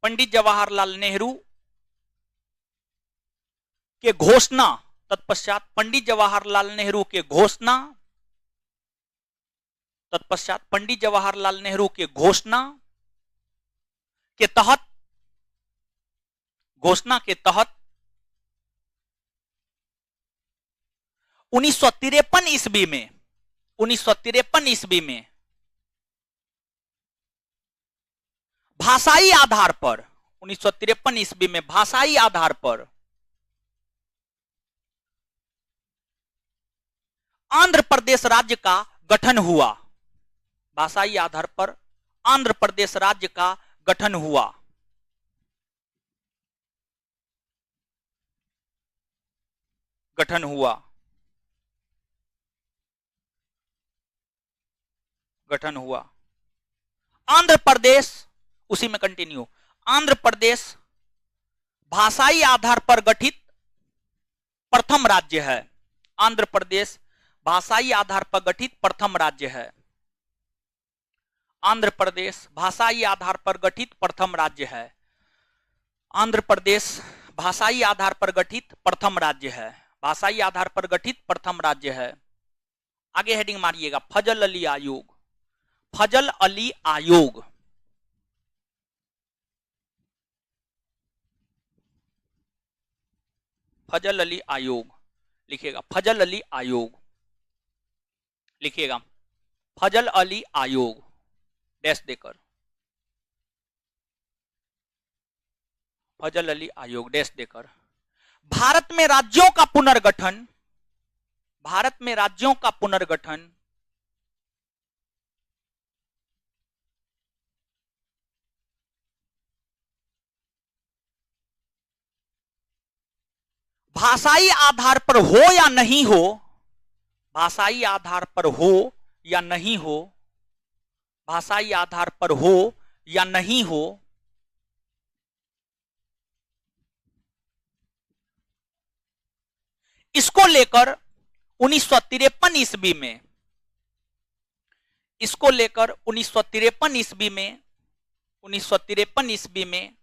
पंडित जवाहरलाल नेहरू के घोषणा, तत्पश्चात पंडित जवाहरलाल नेहरू के घोषणा, तत्पश्चात पंडित जवाहरलाल नेहरू के घोषणा के तहत, घोषणा के तहत 1953 ईस्वी में, 1953 ईस्वी में भाषाई आधार पर, 1953 ईस्वी में भाषाई आधार पर आंध्र प्रदेश राज्य का गठन हुआ, भाषाई आधार पर आंध्र प्रदेश राज्य का गठन हुआ, गठन हुआ, गठन हुआ। आंध्र प्रदेश, उसी में कंटिन्यू, आंध्र प्रदेश भाषाई आधार पर गठित प्रथम राज्य है, आंध्र प्रदेश भाषाई आधार पर गठित प्रथम राज्य है, आंध्र प्रदेश भाषाई आधार पर गठित प्रथम राज्य है। आंध्र प्रदेश भाषाई आधार पर गठित प्रथम राज्य है, भाषाई आधार पर गठित प्रथम राज्य है। आगे हेडिंग मारिएगा, फजल अली आयोग। फजल अली आयोग, फजल अली आयोग लिखिएगा, फजल अली आयोग लिखिएगा, फजल अली आयोग डैश देकर, फजल अली आयोग डैश देकर। भारत में राज्यों का पुनर्गठन, भारत में राज्यों का पुनर्गठन भाषाई आधार पर हो या नहीं हो, भाषाई आधार पर हो या नहीं हो, भाषाई आधार पर हो या नहीं हो, इसको लेकर 1953 ईस्वी में, इसको लेकर 1953 ईस्वी में, 1953 ईस्वी में,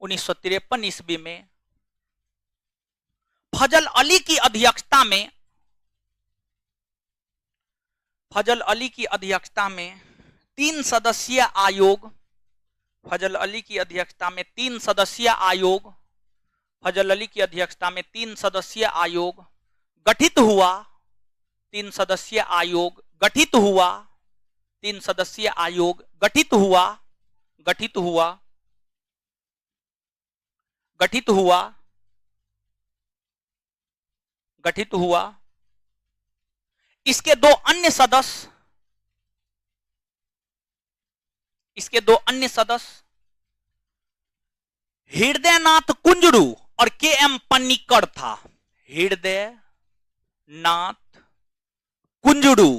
1953 ईस्वी में फजल अली की अध्यक्षता में, फजल अली की अध्यक्षता में 3 सदस्यीय आयोग, फजल अली की अध्यक्षता में 3 सदस्यीय आयोग, फजल अली की अध्यक्षता में 3 सदस्यीय आयोग गठित हुआ, 3 सदस्यीय आयोग गठित हुआ, 3 सदस्यीय आयोग गठित हुआ, गठित हुआ, गठित हुआ, गठित हुआ। इसके 2 अन्य सदस्य, इसके 2 अन्य सदस्य हृदयनाथ कुंजरू और के एम पन्नीकर था, हृदयनाथ कुंजरू,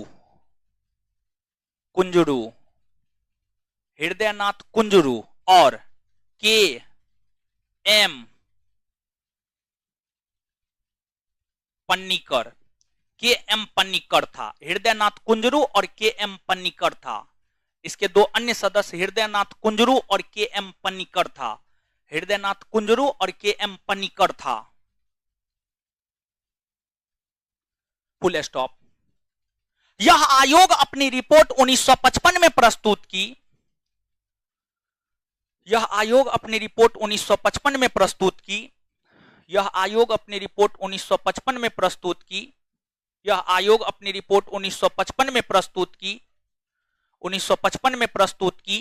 कुंजरू, हृदयनाथ कुंजरू और के एम पन्नीकर, के एम पन्नीकर था, हृदयनाथ कुंजरू और के एम पन्नीकर था। इसके 2 अन्य सदस्य हृदयनाथ कुंजरू और के एम पन्नीकर था, हृदयनाथ कुंजरू और के एम पन्नीकर था। Full stop. यह आयोग अपनी रिपोर्ट 1955 में प्रस्तुत की, यह आयोग अपनी रिपोर्ट 1955 में प्रस्तुत की, यह आयोग अपनी रिपोर्ट 1955 में प्रस्तुत की, यह आयोग अपनी रिपोर्ट 1955 में प्रस्तुत की, 1955 में प्रस्तुत की,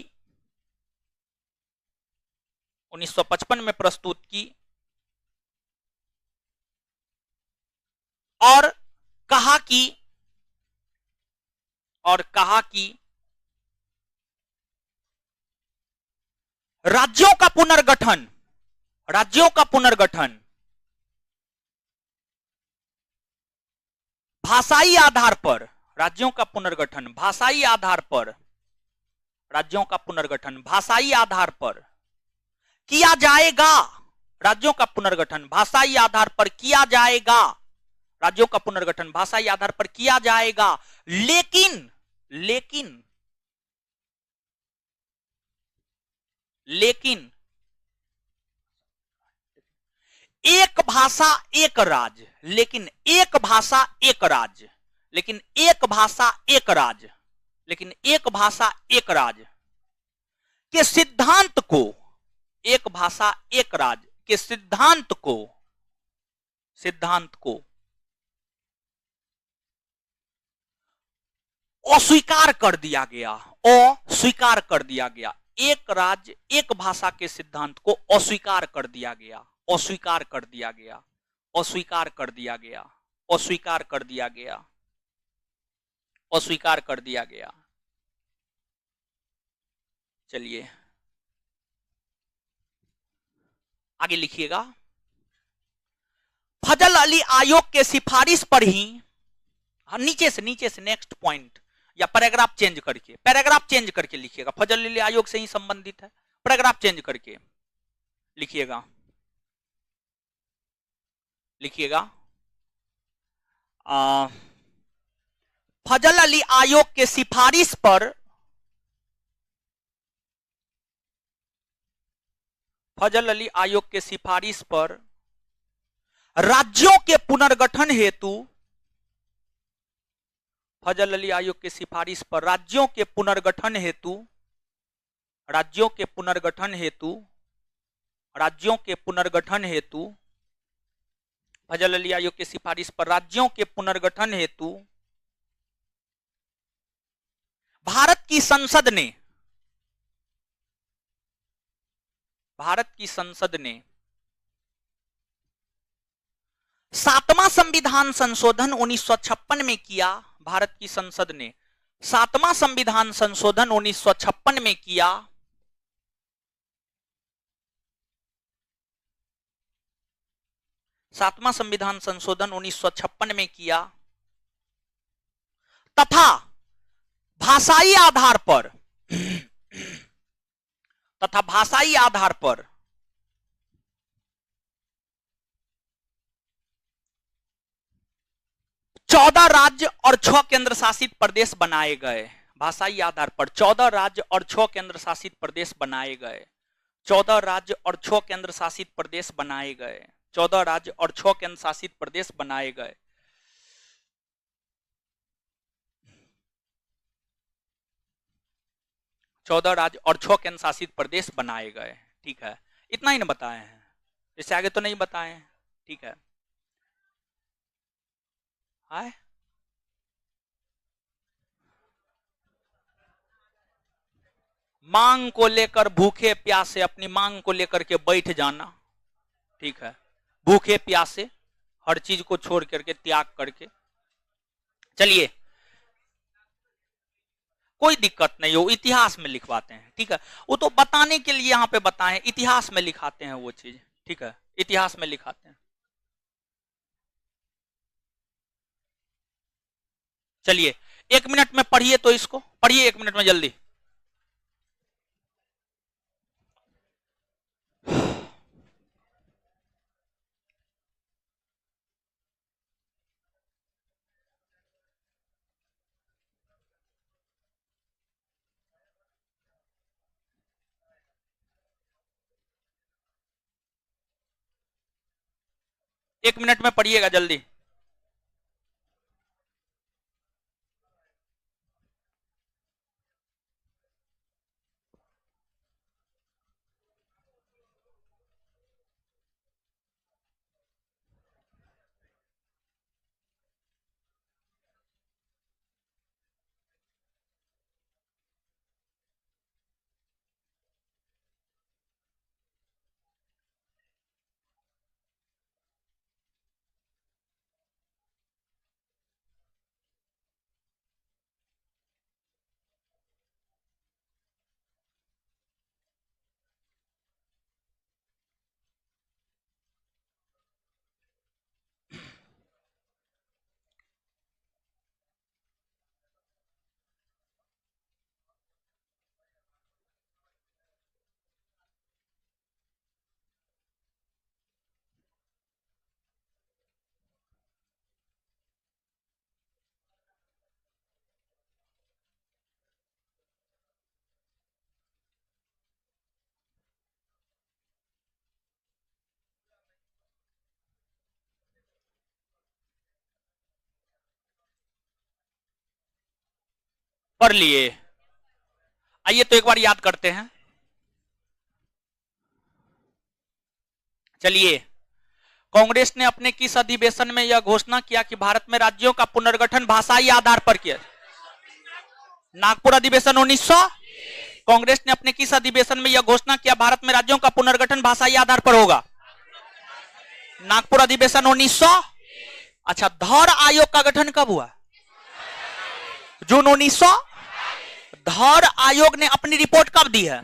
1955 में प्रस्तुत की और कहा कि, और कहा कि राज्यों का पुनर्गठन, राज्यों का पुनर्गठन भाषाई आधार पर, राज्यों का पुनर्गठन भाषाई आधार पर, राज्यों का पुनर्गठन भाषाई आधार पर किया जाएगा, राज्यों का पुनर्गठन भाषाई आधार पर किया जाएगा, राज्यों का पुनर्गठन भाषाई आधार पर किया जाएगा, लेकिन लेकिन लेकिन एक भाषा एक राज्य, लेकिन एक भाषा एक राज्य, लेकिन एक भाषा एक राज्य, लेकिन एक भाषा एक राज्य के सिद्धांत को, एक भाषा एक राज्य के सिद्धांत को, सिद्धांत को अस्वीकार कर दिया गया, अस्वीकार कर दिया गया, एक राज्य एक भाषा के सिद्धांत को अस्वीकार कर दिया गया, अस्वीकार कर दिया गया, अस्वीकार कर दिया गया, अस्वीकार कर दिया गया, अस्वीकार कर दिया गया। चलिए आगे लिखिएगा। फजल अली आयोग के सिफारिश पर ही, नीचे से नेक्स्ट पॉइंट या पैराग्राफ चेंज करके, पैराग्राफ चेंज करके लिखिएगा, फजल अली आयोग से ही संबंधित है, पैराग्राफ चेंज करके लिखिएगा, लिखिएगा फजल अली आयोग के सिफारिश पर फजल अली आयोग के सिफारिश पर राज्यों के पुनर्गठन हेतु, फजल अली आयोग के सिफारिश पर राज्यों के पुनर्गठन हेतु, राज्यों के पुनर्गठन हेतु, राज्यों के पुनर्गठन हेतु, फजल अली आयोग के सिफारिश पर राज्यों के पुनर्गठन हेतु भारत की संसद ने 7वां संविधान संशोधन 1956 में किया। भारत की संसद ने 7वां संविधान संशोधन 1956 में किया। सातवां संविधान संशोधन 1956 में किया तथा भाषाई आधार पर 14 राज्य और 6 केंद्र शासित प्रदेश बनाए गए। भाषाई आधार पर 14 राज्य और 6 केंद्र शासित प्रदेश बनाए गए। 14 राज्य और 6 केंद्र शासित प्रदेश बनाए गए। 14 राज्य और 6 केंद्र शासित प्रदेश बनाए गए। चौदह राज्य और 6 केंद्र शासित प्रदेश बनाए गए। ठीक है, इतना ही ना बताए हैं, इससे आगे तो नहीं बताए हैं। ठीक है, आए मांग को लेकर भूखे प्यासे अपनी मांग को लेकर के बैठ जाना। ठीक है, भूखे प्यासे हर चीज को छोड़ करके, त्याग करके। चलिए, कोई दिक्कत नहीं हो, इतिहास में लिखवाते हैं। ठीक है, वो तो बताने के लिए यहां पे बताएं, इतिहास में लिखाते हैं वो चीज। ठीक है, इतिहास में लिखाते हैं। चलिए 1 मिनट में पढ़िए, तो इसको पढ़िए 1 मिनट में जल्दी। एक मिनट में पढ़िएगा जल्दी। पढ़ लिए, आइए तो एक बार याद करते हैं। चलिए, कांग्रेस ने अपने किस अधिवेशन में यह घोषणा किया कि भारत में राज्यों का पुनर्गठन भाषाई आधार पर किया? नागपुर अधिवेशन 1900। कांग्रेस ने अपने किस अधिवेशन में यह घोषणा किया भारत में राज्यों का पुनर्गठन भाषाई आधार पर होगा? नागपुर अधिवेशन 1900। अच्छा, धौर आयोग का गठन कब हुआ? जून 1900। धौर आयोग ने अपनी रिपोर्ट कब दी है?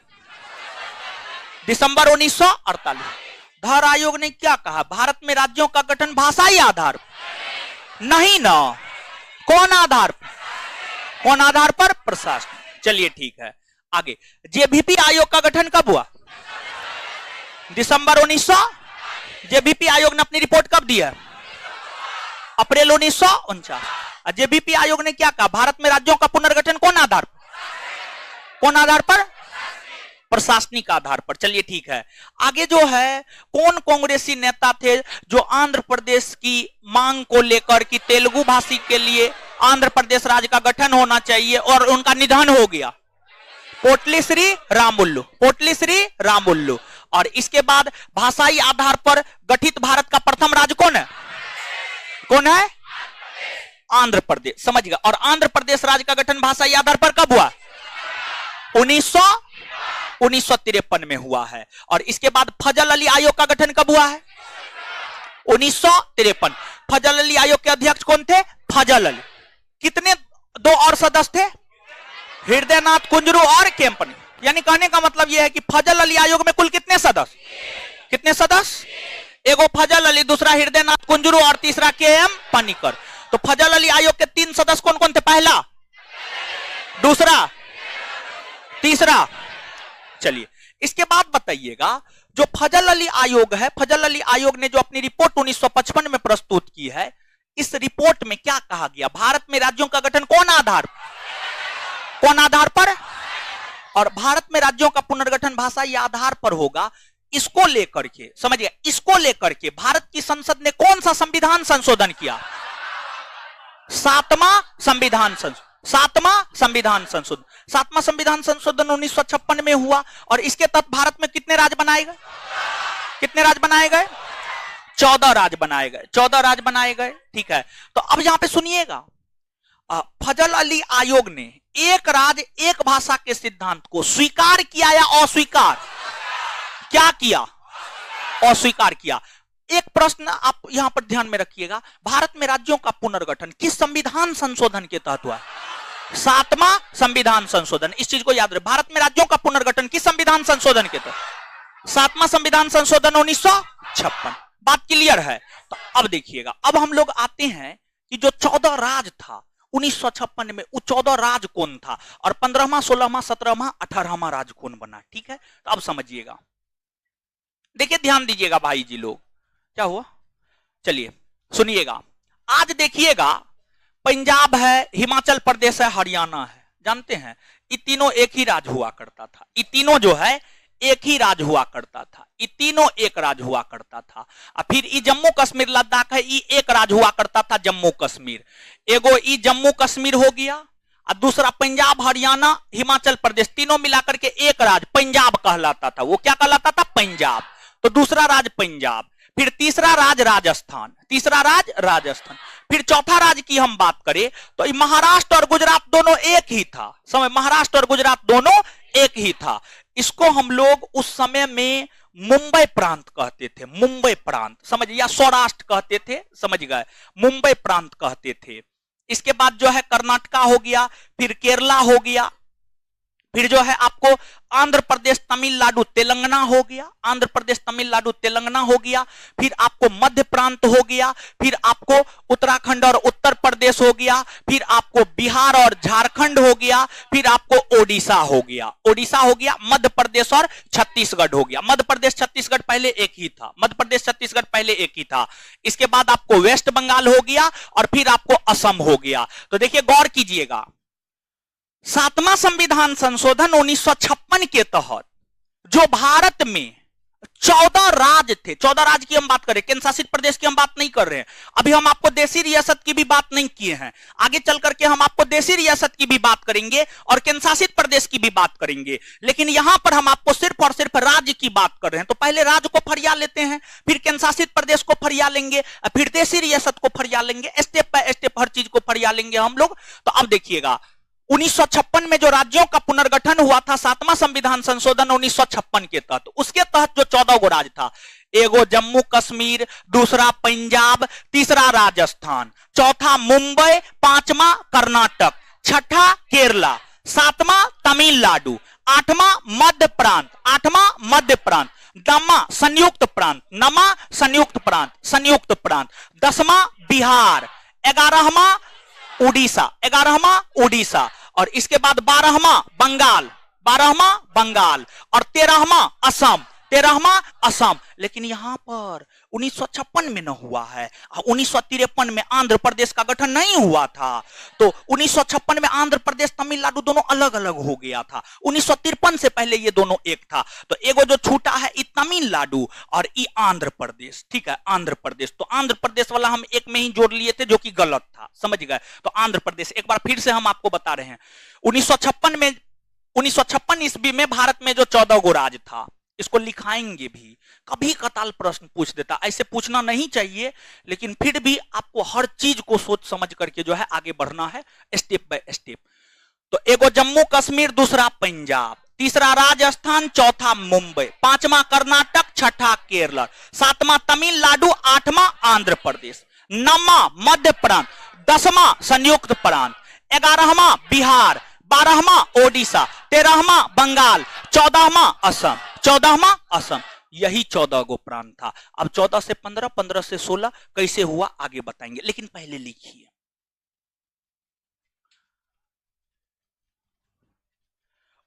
दिसंबर 1948। धौर आयोग ने क्या कहा? भारत में राज्यों का गठन भाषाई आधार नहीं ना, कौन आधार पर? कौन आधार पर? प्रशासन। चलिए ठीक है, आगे। जेबीपी आयोग का गठन कब हुआ? दिसंबर 1900। जेबीपी आयोग ने अपनी रिपोर्ट कब दी है? अप्रैल 1949। जेबीपी आयोग ने क्या कहा? भारत में राज्यों का पुनर्गठन कौन आधार पर? कौन आधार पर? प्रशासनिक आधार पर। चलिए ठीक है, आगे जो है कौन कांग्रेसी नेता थे जो आंध्र प्रदेश की मांग को लेकर कि तेलुगु भाषी के लिए आंध्र प्रदेश राज्य का गठन होना चाहिए और उनका निधन हो गया? पोटली श्री रामुल्लू, पोटली श्री रामुल्लू। और इसके बाद भाषाई आधार पर गठित भारत का प्रथम राज्य कौन है? कौन है? आंध्र प्रदेश। समझ गया। और आंध्र प्रदेश राज्य का गठन भाषाई आधार पर कब हुआ? 1953 में हुआ है। और इसके बाद फजल अली आयोग का गठन कब हुआ है? 1953। फजल अली आयोग के अध्यक्ष कौन थे? फजल अली। कितने दो और सदस्य थे? हृदयनाथ कुंजरू और केम्पनी। यानी कहने का मतलब यह है कि फजल अली आयोग में कुल कितने सदस्य? कितने सदस्य? एगो फजल अली, दूसरा हृदयनाथ कुंजरू और तीसरा के.एम. पनिकर। तो फजल अली आयोग के 3 सदस्य कौन कौन थे? पहला, दूसरा, तीसरा। चलिए इसके बाद बताइएगा, जो फजल अली आयोग है, फजल अली आयोग ने जो अपनी रिपोर्ट 1955 में प्रस्तुत की है, इस रिपोर्ट में क्या कहा गया? भारत में राज्यों का गठन कौन आधार पर? और भारत में राज्यों का पुनर्गठन भाषाई आधार पर होगा। इसको लेकर के समझिए, इसको लेकर के भारत की संसद ने कौन सा संविधान संशोधन किया? 7वां संविधान संशोधन। 7वां संविधान संशोधन। 7वां संविधान संशोधन 1956 में हुआ। और इसके तहत भारत में कितने राज्य बनाए गए? कितने राज्य बनाए गए? 14 राज्य बनाए गए। 14 राज्य बनाए गए। ठीक है, तो अब यहां पे सुनिएगा, फजल अली आयोग ने एक राज्य एक भाषा के सिद्धांत को स्वीकार किया या अस्वीकार? क्या किया? अस्वीकार किया। एक प्रश्न आप यहां पर ध्यान में रखिएगा, भारत में राज्यों का पुनर्गठन किस संविधान संशोधन के तहत हुआ? 7वां संविधान संशोधन। इस चीज को याद रखें, भारत में राज्यों का पुनर्गठन किस संविधान संशोधन के तहत? 7वां संविधान संशोधन 1956। बात क्लियर है? तो अब देखिएगा, अब हम लोग आते हैं कि जो 14 राज्य था 1956 में, वो 14 राज्य कौन था और 15वां, 16वां, 17वां, 18वां राज्य कौन बना? ठीक है, तो अब समझिएगा, देखिए ध्यान दीजिएगा भाई जी लोग। क्या हुआ? चलिए सुनिएगा। आज देखिएगा, पंजाब है, हिमाचल प्रदेश है, हरियाणा है, जानते हैं ये तीनों एक ही राज्य हुआ करता था। ये तीनों जो है एक ही राज्य हुआ करता था। ये तीनों एक राज्य हुआ करता था। और फिर ये जम्मू कश्मीर लद्दाख है, ये एक राज्य हुआ करता था, जम्मू कश्मीर। एगो ये जम्मू कश्मीर हो गया और दूसरा पंजाब, हरियाणा, हिमाचल प्रदेश, तीनों मिलाकर के एक राज्य पंजाब कहलाता था। वो क्या कहलाता था? पंजाब। तो दूसरा राज्य पंजाब, फिर तीसरा राज्य राजस्थान, तीसरा राज्य राजस्थान। फिर चौथा राज्य की हम बात करें तो महाराष्ट्र और गुजरात दोनों एक ही था। समझ, महाराष्ट्र और गुजरात दोनों एक ही था। इसको हम लोग उस समय में मुंबई प्रांत कहते थे, मुंबई प्रांत, समझ, या सौराष्ट्र कहते थे, समझ गए, मुंबई प्रांत कहते थे। इसके बाद जो है कर्नाटका हो गया, फिर केरला हो गया, फिर जो है आपको आंध्र प्रदेश, तमिलनाडु, तेलंगाना हो गया, आंध्र प्रदेश, तमिलनाडु, तेलंगाना हो गया, फिर आपको मध्य प्रांत हो गया, फिर आपको उत्तराखंड और उत्तर प्रदेश हो गया, फिर आपको बिहार और झारखंड हो गया, फिर आपको ओडिशा हो गया, ओडिशा हो गया, मध्य प्रदेश और छत्तीसगढ़ हो गया। मध्य प्रदेश छत्तीसगढ़ पहले एक ही था, मध्य प्रदेश छत्तीसगढ़ पहले एक ही था। इसके बाद आपको वेस्ट बंगाल हो गया और फिर आपको असम हो गया। तो देखिए गौर कीजिएगा, 7वां संविधान संशोधन 1956 के तहत जो भारत में 14 राज्य थे, 14 राज्य की हम बात करें, केंद्र शासित प्रदेश की हम बात नहीं कर रहे हैं। अभी हम आपको देशी रियासत की भी बात नहीं किए हैं, आगे चल करके हम आपको देशी रियासत की भी बात करेंगे और केंद्र शासित प्रदेश की भी बात करेंगे। लेकिन यहां पर हम आपको सिर्फ और सिर्फ राज्य की बात कर रहे हैं। तो पहले राज्य को फरिया लेते हैं, फिर केंद्र शासित प्रदेश को फरिया लेंगे, फिर देशी रियासत को फरिया लेंगे, स्टेप बाय स्टेप हर चीज को फरिया लेंगे हम लोग। तो अब देखिएगा, 1956 में जो राज्यों का पुनर्गठन हुआ था, 7वां संविधान संशोधन 1956 के तहत, उसके तहत जो 14 गो राज्य था, एगो जम्मू कश्मीर, दूसरा पंजाब, तीसरा राजस्थान, चौथा मुंबई, 5वां कर्नाटक, छठा केरला, 7वां तमिलनाडु, 8वां मध्य प्रांत, 8वां मध्य प्रांत, 9वां संयुक्त प्रांत, 9वां संयुक्त प्रांत, संयुक्त प्रांत, 10वां बिहार, 11वां उड़ीसा, 11वां उड़ीसा, और इसके बाद 12वां बंगाल, 12वां बंगाल, और 13वां असम, 13वां असम। लेकिन यहां पर 1956 में न हुआ है, 1953 में आंध्र प्रदेश का गठन नहीं हुआ था। तो 1956 में आंध्र प्रदेश तमिलनाडु दोनों अलग अलग हो गया था। 1953 से पहले ये दोनों एक था। तो एगो जो छूटा है ये तमिलनाडु और ये आंध्र प्रदेश। ठीक है, आंध्र प्रदेश। तो आंध्र प्रदेश वाला हम एक में ही जोड़ लिए थे जो कि गलत था, समझ गए। तो आंध्र प्रदेश एक बार फिर से हम आपको बता रहे हैं। 1956 ईस्वी में भारत में जो 14 गो राज्य था, इसको लिखाएंगे भी, कभी कताल प्रश्न पूछ देता। ऐसे पूछना नहीं चाहिए, लेकिन फिर भी आपको हर चीज को सोच समझ करके जो है आगे बढ़ना है, स्टेप बाय स्टेप। तो एगो जम्मू कश्मीर, दूसरा पंजाब, तीसरा राजस्थान, चौथा मुंबई, पांचवा कर्नाटक, छठा केरल, सातवां तमिलनाडु, आठवां आंध्र प्रदेश, नौवां मध्य प्रांत, 10वां संयुक्त प्रांत, 11वां बिहार, 12वां ओडिशा, 13वां बंगाल, 14वां असम, 14वां असम। यही 14 गो प्रांत था। अब 14 से 15, 15 से 16 कैसे हुआ आगे बताएंगे, लेकिन पहले लिखिए।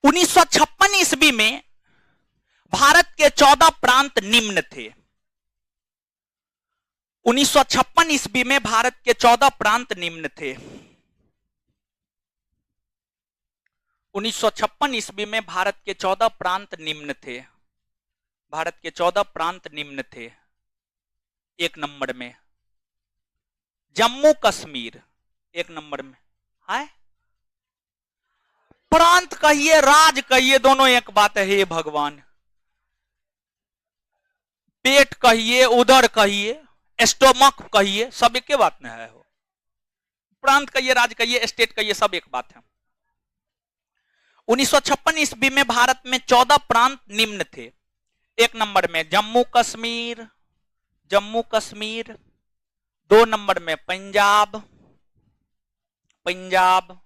1956 ईस्वी में भारत के 14 प्रांत निम्न थे। 1956 ईस्वी में भारत के 14 प्रांत निम्न थे। 1956 ईस्वी में भारत के 14 प्रांत निम्न थे। भारत के 14 प्रांत निम्न थे। एक नंबर में जम्मू कश्मीर, एक नंबर में है। प्रांत कहिए, राज कहिए, दोनों एक बात है। हे भगवान, पेट कहिए, उदर कहिए, स्टोमक कहिए, सब एक बात में है। प्रांत कहिए, राज कहिए, स्टेट कहिए, सब एक बात है। 1956 ईस्वी में भारत में 14 प्रांत निम्न थे। एक नंबर में जम्मू कश्मीर, जम्मू कश्मीर। 2 नंबर में पंजाब, पंजाब।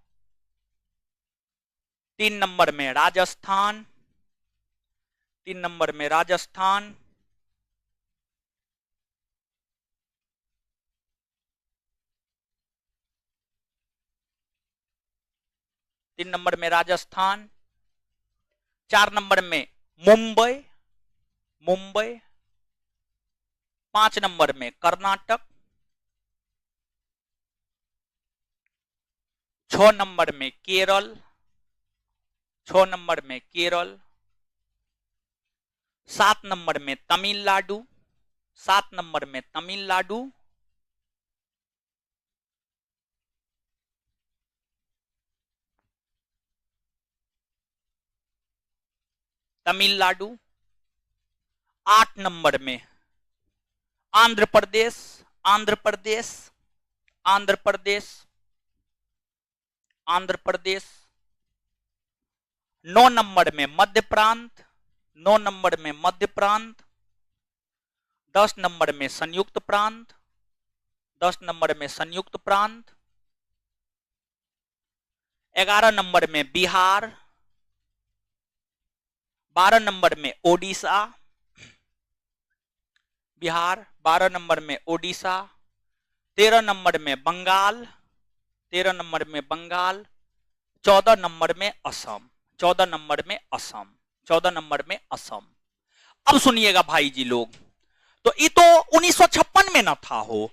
3 नंबर में राजस्थान, 3 नंबर में राजस्थान। 3 नंबर में राजस्थान। 4 नंबर में मुंबई, मुंबई। 5 नंबर में कर्नाटक। 6 नंबर में केरल, 6 नंबर में केरल। 7 नंबर में तमिलनाडु, 7 नंबर में तमिलनाडु। 8 नंबर में आंध्र प्रदेश, आंध्र प्रदेश, आंध्र प्रदेश, आंध्र प्रदेश। 9 नंबर में मध्य प्रांत, 9 नंबर में मध्य प्रांत। 10 नंबर में संयुक्त प्रांत, 10 नंबर में संयुक्त प्रांत। 11 नंबर में बिहार। 12 नंबर में ओडिशा, बिहार। 12 नंबर में ओडिशा। 13 नंबर में बंगाल, 13 नंबर में बंगाल। 14 नंबर में असम, 14 नंबर में असम, 14 नंबर में असम। अब सुनिएगा भाई जी लोग, तो ये तो 1956 में ना था हो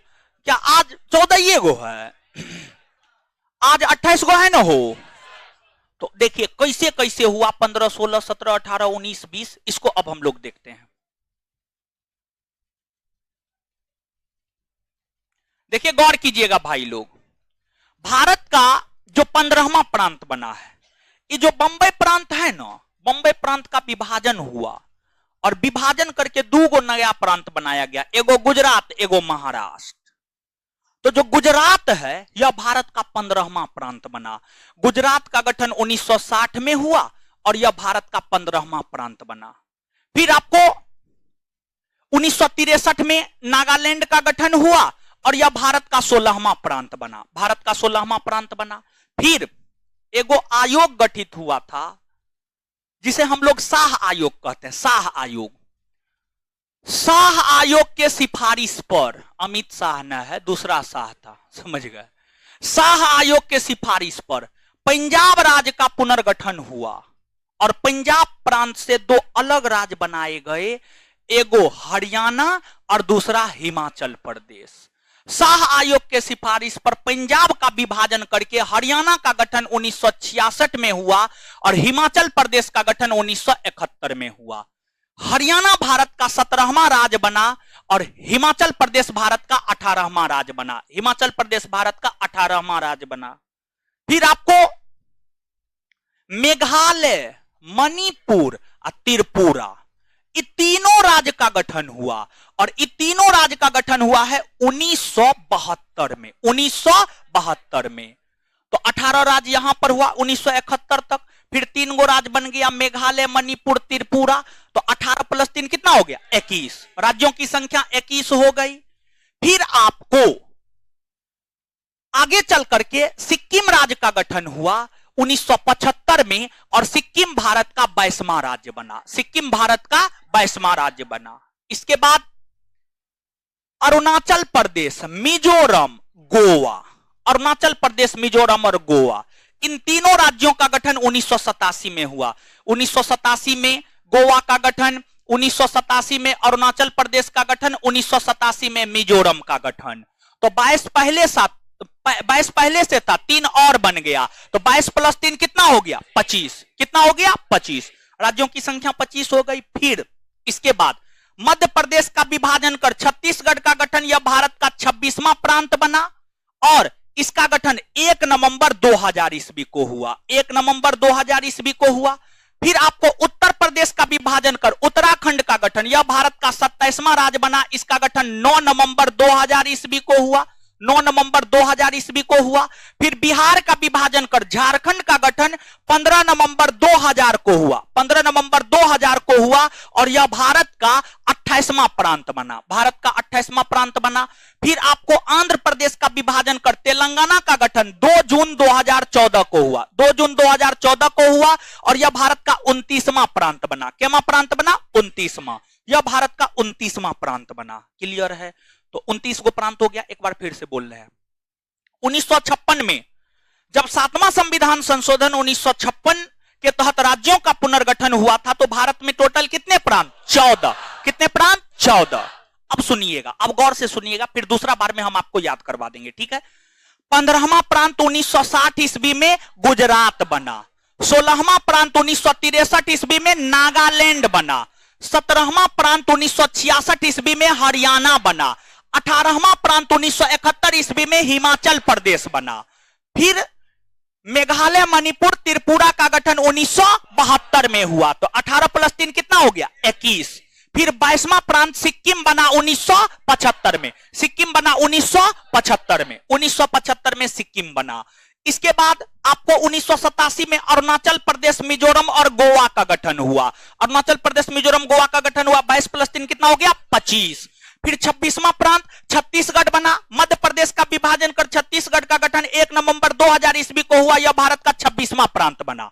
क्या? आज 14 गो है, आज 28 गो है ना हो। तो देखिए कैसे कैसे हुआ, 15, 16, 17, 18, 19, 20। इसको अब हम लोग देखते हैं। देखिए गौर कीजिएगा भाई लोग, भारत का जो 15वां प्रांत बना है, ये जो बंबई प्रांत है ना, बंबई प्रांत का विभाजन हुआ और विभाजन करके 2 गो नया प्रांत बनाया गया, एगो गुजरात, एगो महाराष्ट्र। तो जो गुजरात है यह भारत का 15वां प्रांत बना। गुजरात का गठन 1960 में हुआ और यह भारत का 15वां प्रांत बना। फिर आपको 1963 में नागालैंड का गठन हुआ और यह भारत का 16वां प्रांत बना, भारत का 16वां प्रांत बना। फिर एगो आयोग गठित हुआ था जिसे हम लोग शाह आयोग कहते हैं, शाह आयोग। शाह आयोग के सिफारिश पर, अमित शाह न है, दूसरा शाह था, समझ गए। शाह आयोग के सिफारिश पर पंजाब राज्य का पुनर्गठन हुआ और पंजाब प्रांत से दो अलग राज्य बनाए गए, एगो हरियाणा और दूसरा हिमाचल प्रदेश। शाह आयोग के सिफारिश पर पंजाब का विभाजन करके हरियाणा का गठन 1966 में हुआ और हिमाचल प्रदेश का गठन 1971 में हुआ। हरियाणा भारत का 17वां राज्य बना और हिमाचल प्रदेश भारत का 18वां राज्य बना। हिमाचल प्रदेश भारत का 18वां राज्य बना। फिर आपको मेघालय, मणिपुर और त्रिपुरा, ये तीनों राज्य का गठन हुआ और ये तीनों राज्य का गठन हुआ है 1972 में। 1972 में तो 18 राज्य यहां पर हुआ 1971 तक। फिर 3 गो राज्य बन गया, मेघालय, मणिपुर, त्रिपुरा। तो 18 + 3 कितना हो गया? 21। राज्यों की संख्या 21 हो गई। फिर आपको आगे चल करके सिक्किम राज्य का गठन हुआ 1975 में और सिक्किम भारत का 22वां राज्य बना। सिक्किम भारत का 22वां राज्य बना। इसके बाद अरुणाचल प्रदेश, मिजोरम, गोवा। अरुणाचल प्रदेश, मिजोरम और गोवा, इन तीनों राज्यों का गठन 1987 में हुआ। 1987 में गोवा का गठन, 1987 में अरुणाचल प्रदेश का गठन, 1987 में मिजोरम का गठन। तो 22 पहले से था, 3 और बन गया। तो 22 + 3 कितना हो गया? 25। कितना हो गया? 25। राज्यों की संख्या 25 हो गई। फिर इसके बाद मध्य प्रदेश का विभाजन कर छत्तीसगढ़ का गठन, यह भारत का 26वां प्रांत बना और इसका गठन 1 नवंबर 2000 ईस्वी को हुआ। 1 नवंबर 2000 ईस्वी को हुआ। फिर आपको उत्तर प्रदेश का विभाजन कर उत्तराखंड का गठन, यह भारत का 27वां राज्य बना। इसका गठन 9 नवंबर 2000 ईस्वी को हुआ। 9 नवंबर 2000 ईस्वी को हुआ। फिर बिहार का विभाजन कर झारखंड का गठन 15 नवंबर 2000 को हुआ। 15 नवंबर 2000 को हुआ और यह भारत का 28वां प्रांत बना। भारत का 28वां प्रांत बना। फिर आपको आंध्र प्रदेश का विभाजन कर तेलंगाना का गठन 2 जून 2014 को हुआ। 2 जून 2014 को हुआ और यह भारत का 29वां प्रांत बना। कितना प्रांत बना? 29वां। यह भारत का 29वां प्रांत बना। क्लियर है? तो 29 को प्रांत हो गया। एक बार फिर से बोल रहे हैं। 1956 में जब 7वां संविधान संशोधन 1956 के तहत राज्यों का पुनर्गठन हुआ था तो भारत में टोटल कितने प्रांत? 14। कितने प्रांत? 14। अब सुनिएगा, अब गौर से सुनिएगा, फिर दूसरा बार में हम आपको याद करवा देंगे। ठीक है? 15वां प्रांत 1960 ईस्वी में गुजरात बना। 16वां प्रांत 1963 ईस्वी में नागालैंड बना। 17वां प्रांत 1966 ईस्वी में हरियाणा बना। 18वां प्रांत 1971 ईस्वी में हिमाचल प्रदेश बना। फिर मेघालय, मणिपुर, त्रिपुरा का गठन 1972 में हुआ। तो 18 + 3 कितना हो गया? 21। फिर 22वां प्रांत सिक्किम बना 1975 में। सिक्किम बना 1975 में। 1975 में सिक्किम बना। इसके बाद आपको 1987 में अरुणाचल प्रदेश, मिजोरम और गोवा का गठन हुआ। अरुणाचल प्रदेश, मिजोरम, गोवा का गठन हुआ। 22 + 3 कितना हो गया? 25। फिर 26वां प्रांत छत्तीसगढ़ बना। मध्य प्रदेश का विभाजन कर छत्तीसगढ़ का गठन 1 नवंबर 2000 ईस्वी को हुआ। यह भारत का 26वां प्रांत बना।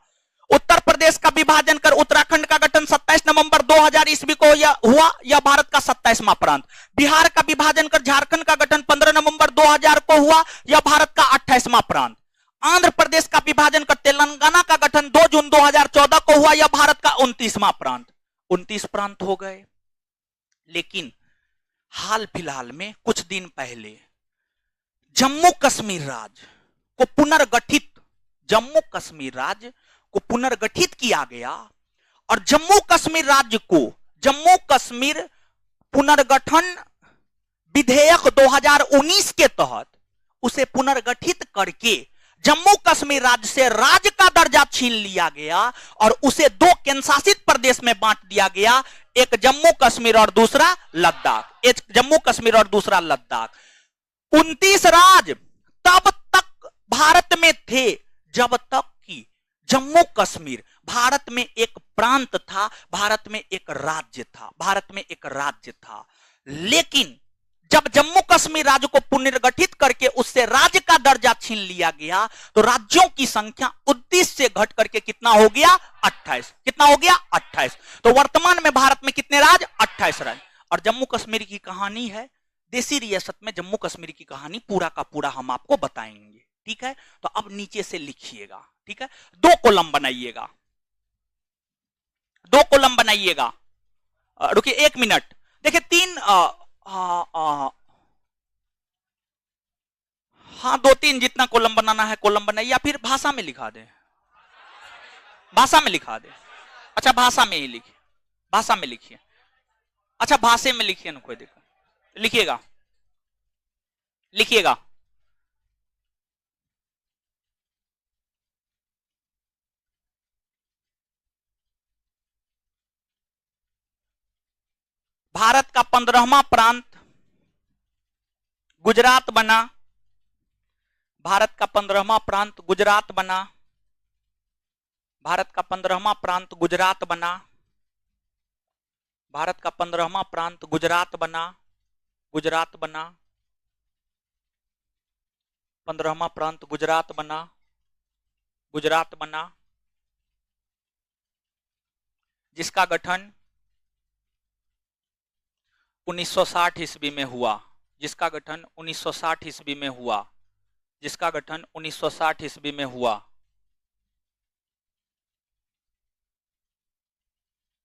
उत्तर प्रदेश का विभाजन कर उत्तराखंड का गठन 27 नवंबर 2000 ईस्वी को हुआ। यह भारत का 27वां प्रांत। बिहार का विभाजन कर झारखंड का गठन 15 नवंबर 2000 को हुआ। यह भारत का 28वां प्रांत। आंध्र प्रदेश का विभाजन कर तेलंगाना का गठन 2 जून 2014 को हुआ। यह भारत का 29वां प्रांत। 29 प्रांत हो गए। लेकिन हाल फिलहाल में कुछ दिन पहले जम्मू कश्मीर राज्य को पुनर्गठित किया गया और जम्मू कश्मीर राज्य को जम्मू कश्मीर पुनर्गठन विधेयक 2019 के तहत उसे पुनर्गठित करके जम्मू कश्मीर राज्य से राज्य का दर्जा छीन लिया गया और उसे 2 केंद्रशासित प्रदेश में बांट दिया गया। एक जम्मू कश्मीर और दूसरा लद्दाख। एक जम्मू कश्मीर और दूसरा लद्दाख। 29 राज्य तब तक भारत में थे जब तक कि जम्मू कश्मीर भारत में एक प्रांत था, भारत में एक राज्य था, भारत में एक राज्य था। लेकिन जब जम्मू कश्मीर राज्य को पुनर्गठित करके उससे राज्य का दर्जा छीन लिया गया तो राज्यों की संख्या 29 से घट करके कितना हो गया? 28। कितना हो गया? 28। तो वर्तमान में भारत में कितने राज्य? 28 राज्य। और जम्मू कश्मीर की कहानी है, देसी रियासत में जम्मू कश्मीर की कहानी पूरा का पूरा हम आपको बताएंगे। ठीक है? तो अब नीचे से लिखिएगा। ठीक है? 2 कॉलम बनाइएगा। 2 कॉलम बनाइएगा। रुकिए 1 मिनट। देखिए 3 हाँ 2-3 जितना कॉलम बनाना है कॉलम बनाइए, या फिर भाषा में लिखा दे, भाषा में लिखा दे। अच्छा भाषा में ही लिखिए, भाषा में लिखिए। अच्छा भाषा में लिखिए ना, कोई दिक्कत, लिखिएगा लिखिएगा। भारत का 15वां प्रांत गुजरात बना। भारत का 15वां प्रांत गुजरात बना। भारत का 15वां प्रांत गुजरात बना। भारत का 15वां प्रांत गुजरात बना। गुजरात बना। 15वां प्रांत गुजरात बना। गुजरात बना, जिसका गठन 1960 ईस्वी में हुआ। जिसका गठन 1960 ईस्वी में हुआ। जिसका गठन 1960 ईस्वी में हुआ।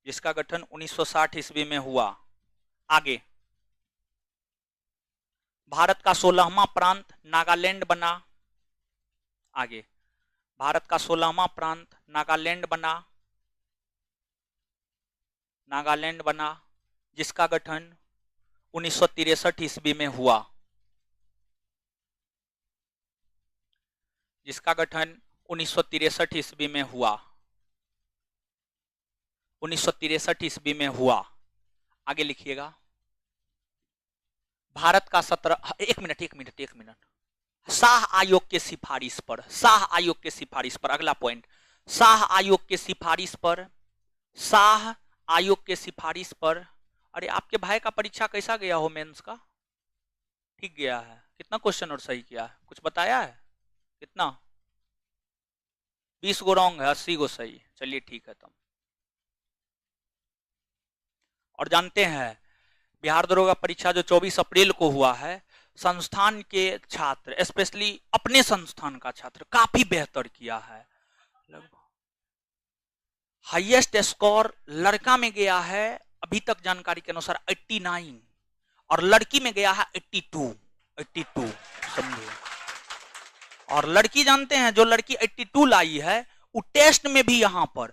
जिसका गठन 1960 ईस्वी में हुआ। आगे भारत का 16वां प्रांत नागालैंड बना। आगे भारत का 16वां प्रांत नागालैंड बना। नागालैंड बना, जिसका गठन 1963 ईस्वी में हुआ। जिसका गठन 1963 ईस्वी में हुआ। 1963 ईस्वी में हुआ। आगे लिखिएगा। भारत का 17 एक मिनट शाह आयोग के सिफारिश पर, शाह आयोग के सिफारिश पर, अगला पॉइंट, शाह आयोग के सिफारिश पर, शाह आयोग के सिफारिश पर। अरे आपके भाई का परीक्षा कैसा गया हो मेंस का? ठीक गया है? कितना क्वेश्चन और सही किया है? कुछ बताया है? कितना? 20 गो रॉन्ग है, 80 गो सही। चलिए ठीक है तुम। और जानते हैं बिहार दरोगा परीक्षा जो 24 अप्रैल को हुआ है, संस्थान के छात्र, स्पेशली अपने संस्थान का छात्र काफी बेहतर किया है। हाईएस्ट स्कोर लड़का में गया है अभी तक जानकारी के अनुसार 89, और लड़की में गया है 82 समझे। और लड़की जानते हैं, जो लड़की 82 लाई है, वो टेस्ट में भी यहां पर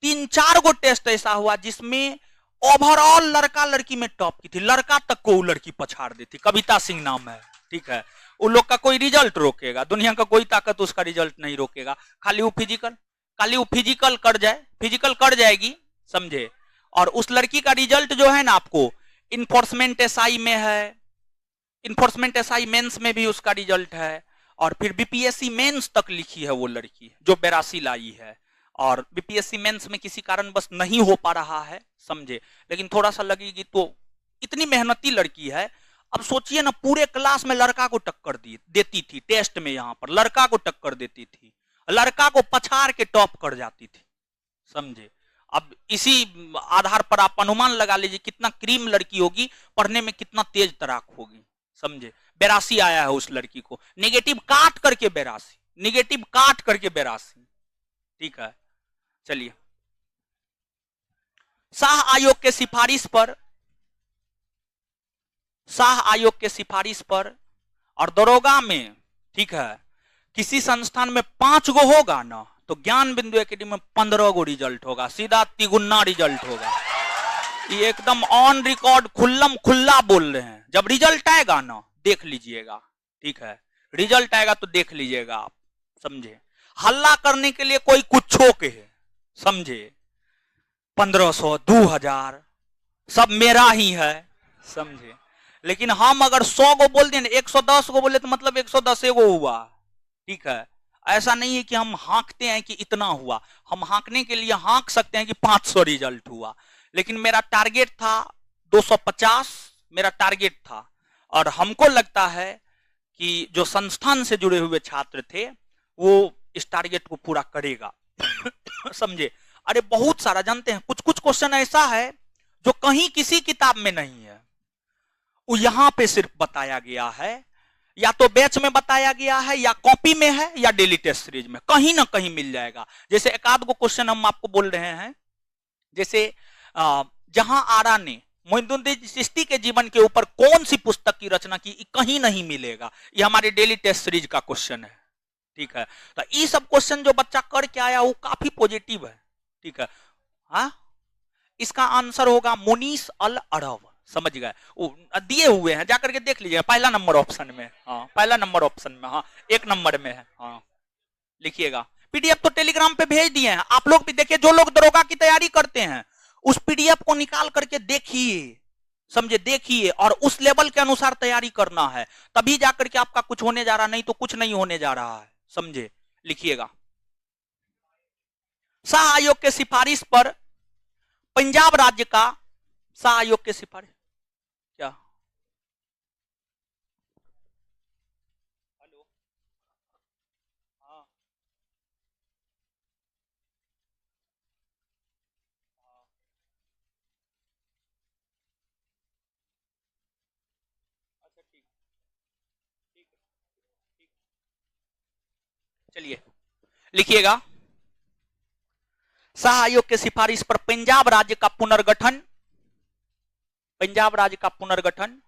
3-4 गो टेस्ट ऐसा हुआ जिसमें ओवरऑल लड़का लड़की में टॉप की थी। लड़का तक को वो लड़की पछाड़ दी थी। कविता सिंह नाम है, ठीक है। उन लोग का कोई रिजल्ट रोकेगा? दुनिया का कोई ताकत उसका रिजल्ट नहीं रोकेगा। खाली वो फिजिकल कर जाए, फिजिकल कर जाएगी, समझे। और उस लड़की का रिजल्ट जो है ना, आपको इन्फोर्समेंट एसआई में है, इन्फोर्समेंट एसआई मेंस में भी उसका रिजल्ट है, और फिर बीपीएससी मेंस तक लिखी है वो लड़की जो 82 लाई है। और बीपीएससी मेंस में किसी कारण बस नहीं हो पा रहा है, समझे, लेकिन थोड़ा सा लगेगी। तो इतनी मेहनती लड़की है। अब सोचिए ना, पूरे क्लास में लड़का को टक्कर देती थी टेस्ट में, यहां पर लड़का को टक्कर देती थी, लड़का को पछाड़ के टॉप कर जाती थी, समझे। अब इसी आधार पर आप अनुमान लगा लीजिए कितना क्रीम लड़की होगी, पढ़ने में कितना तेज तराक होगी, समझे। 82 आया है उस लड़की को, नेगेटिव काट करके 82, नेगेटिव काट करके 82, ठीक है। चलिए, शाह आयोग के सिफारिश पर, शाह आयोग के सिफारिश पर, और दरोगा में, ठीक है, किसी संस्थान में 5 गो होगा ना, तो ज्ञान बिंदु एकेडमी में 15 गो रिजल्ट होगा, सीधा तिगुना रिजल्ट होगा। ये एकदम ऑन रिकॉर्ड खुल्लम खुल्ला बोल रहे हैं। जब रिजल्ट आएगा ना, देख लीजिएगा, ठीक है, रिजल्ट आएगा तो देख लीजिएगा आप, समझे। हल्ला करने के लिए कोई कुछो के है, समझे। 1500 2000 सब मेरा ही है, समझे। लेकिन हम अगर 100 गो बोल दें, 110 गो बोले, तो मतलब 110 गो हुआ, ठीक है। ऐसा नहीं है कि हम हाँकते हैं कि इतना हुआ। हम हाँकने के लिए हाँक सकते हैं कि 500 रिजल्ट हुआ, लेकिन मेरा टारगेट था 250, मेरा टारगेट था। और हमको लगता है कि जो संस्थान से जुड़े हुए छात्र थे वो इस टारगेट को पूरा करेगा, समझे। अरे बहुत सारा, जानते हैं, कुछ कुछ क्वेश्चन ऐसा है जो कहीं किसी किताब में नहीं है, वो यहां पे सिर्फ बताया गया है। या तो बैच में बताया गया है, या कॉपी में है, या डेली टेस्ट सीरीज में, कहीं ना कहीं मिल जाएगा। जैसे एक आध गो क्वेश्चन हम आपको बोल रहे हैं, जैसे जहां आरा ने मोइनुद्दीन चिश्ती के जीवन के ऊपर कौन सी पुस्तक की रचना की, कहीं नहीं मिलेगा। ये हमारे डेली टेस्ट सीरीज का क्वेश्चन है, ठीक है। तो ये सब क्वेश्चन जो बच्चा करके आया वो काफी पॉजिटिव है, ठीक है। हाँ, इसका आंसर होगा मुनीस अल अरब, समझ गए, दिए हुए हैं, जाकर के देख लीजिएगा, पहला नंबर ऑप्शन में। हाँ, पहला नंबर ऑप्शन में, हाँ, एक नंबर में है। हाँ, लिखिएगा। पीडीएफ तो टेलीग्राम पे भेज दिए हैं, आप लोग भी देखिए, जो लोग दरोगा की तैयारी करते हैं उस पीडीएफ को निकाल करके देखिए, समझे, देखिए, और उस लेवल के अनुसार तैयारी करना है, तभी जाकर के आपका कुछ होने जा रहा, नहीं तो कुछ नहीं होने जा रहा है, समझे। लिखिएगा। शाह आयोग के सिफारिश पर पंजाब राज्य का, शाह आयोग के सिफारिश क्या, हेलो, हाँ, अच्छा, ठीक, ठीक, ठीक, चलिए लिखिएगा। शाह आयोग के सिफारिश पर पंजाब राज्य का पुनर्गठन, पंजाब राज्य का पुनर्गठन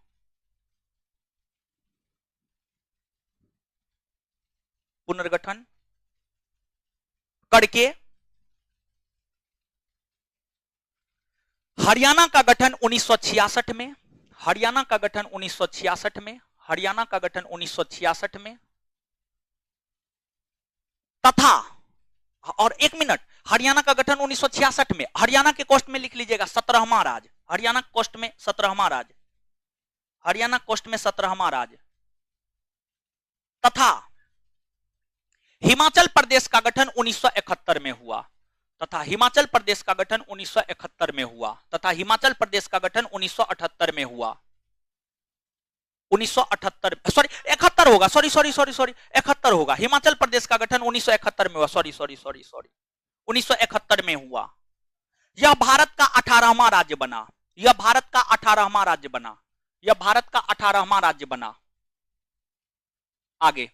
पुनर्गठन करके हरियाणा का गठन 1966 में, हरियाणा का गठन 1966 में, हरियाणा का गठन 1966 में, तथा, और एक मिनट, हरियाणा का गठन 1966 में, हरियाणा के कोष्ट में लिख लीजिएगा 17वां राज्य, हरियाणा कोष्ट में 17वां राज्य, हरियाणा कोष्ट में 17वां राज्य, तथा हिमाचल प्रदेश का गठन 1971 में हुआ, तथा हिमाचल प्रदेश का गठन 1971 में हुआ, तथा हिमाचल प्रदेश का गठन 1978 में हुआ, 1978, सॉरी 71 होगा, सॉरी सॉरी सॉरी सॉरी 71 होगा, हिमाचल प्रदेश का गठन 1971 में हुआ, सॉरी सॉरी सॉरी सॉरी 1971 में हुआ। यह भारत का 18वां राज्य बना, यह भारत का 18वां राज्य बना, यह भारत का 18वां राज्य बना। आगे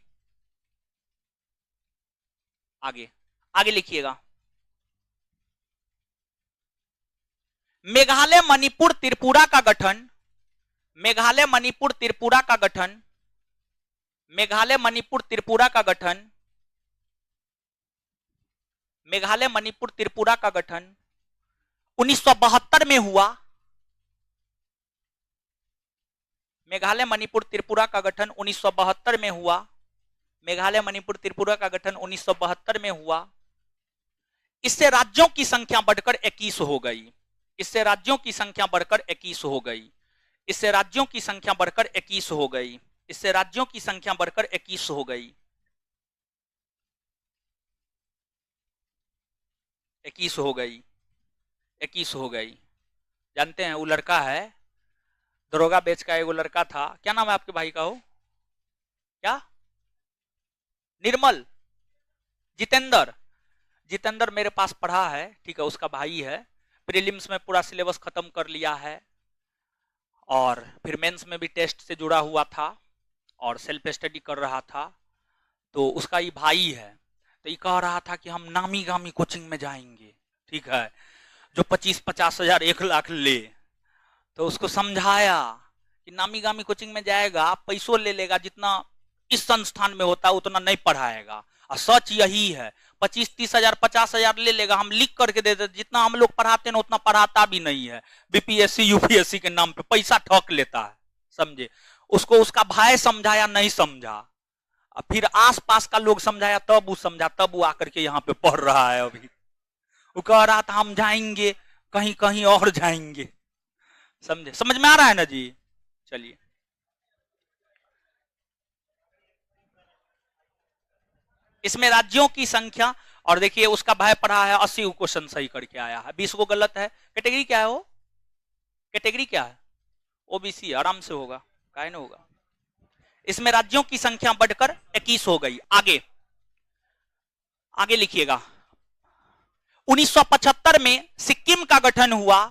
आगे आगे लिखिएगा। मेघालय मणिपुर त्रिपुरा का गठन, मेघालय मणिपुर त्रिपुरा का गठन, मेघालय मणिपुर त्रिपुरा का गठन, मेघालय मणिपुर त्रिपुरा का गठन 1972 में हुआ, मेघालय मणिपुर त्रिपुरा का गठन 1972 में हुआ, मेघालय मणिपुर त्रिपुरा का गठन 1972 में हुआ। इससे राज्यों की संख्या बढ़कर 21 हो गई, इससे राज्यों की संख्या बढ़कर 21 हो गई, इससे राज्यों की संख्या बढ़कर 21 हो गई, इससे राज्यों की संख्या बढ़कर 21 हो गई, 21 हो गई, 21 हो गई। जानते हैं वो लड़का है, दरोगा बेच का एगो लड़का था, क्या नाम है आपके भाई का? हो क्या? निर्मल, जितेंद्र, जितेंद्र मेरे पास पढ़ा है, ठीक है, उसका भाई है, प्रीलिम्स में पूरा सिलेबस खत्म कर लिया है और फिर मेंस में भी टेस्ट से जुड़ा हुआ था और सेल्फ स्टडी कर रहा था। तो उसका ये भाई है, तो ये कह रहा था कि हम नामी गामी कोचिंग में जाएंगे, ठीक है, जो 25-50 हजार 1 लाख ले। तो उसको समझाया कि नामी गामी कोचिंग में जाएगा, पैसों ले लेगा, जितना इस संस्थान में होता उतना नहीं पढ़ाएगा, और सच यही है, 25-30 हजार 50 हजार ले लेगा, हम लिख करके दे देते, जितना हम लोग पढ़ाते हैं उतना पढ़ाता भी नहीं है, बीपीएससी यूपीएससी के नाम पे पैसा ठग लेता है, समझे। उसको उसका भाई समझाया, नहीं समझा, फिर आसपास का लोग समझाया, तब वो समझा, तब वो आकर के यहाँ पे पढ़ रहा है। अभी वो कह रहा था हम जाएंगे कहीं कहीं और जाएंगे, समझे, समझ में आ रहा है ना जी। चलिए इसमें राज्यों की संख्या, और देखिए उसका भाई पढ़ा है 80 क्वेश्चन सही करके आया है, 20 को गलत है। कैटेगरी क्या है वो? कैटेगरी क्या है? ओबीसी, आराम से होगा, काहे ना होगा। इसमें राज्यों की संख्या बढ़कर 21 हो गई। आगे आगे लिखिएगा। 1975 में सिक्किम का गठन हुआ,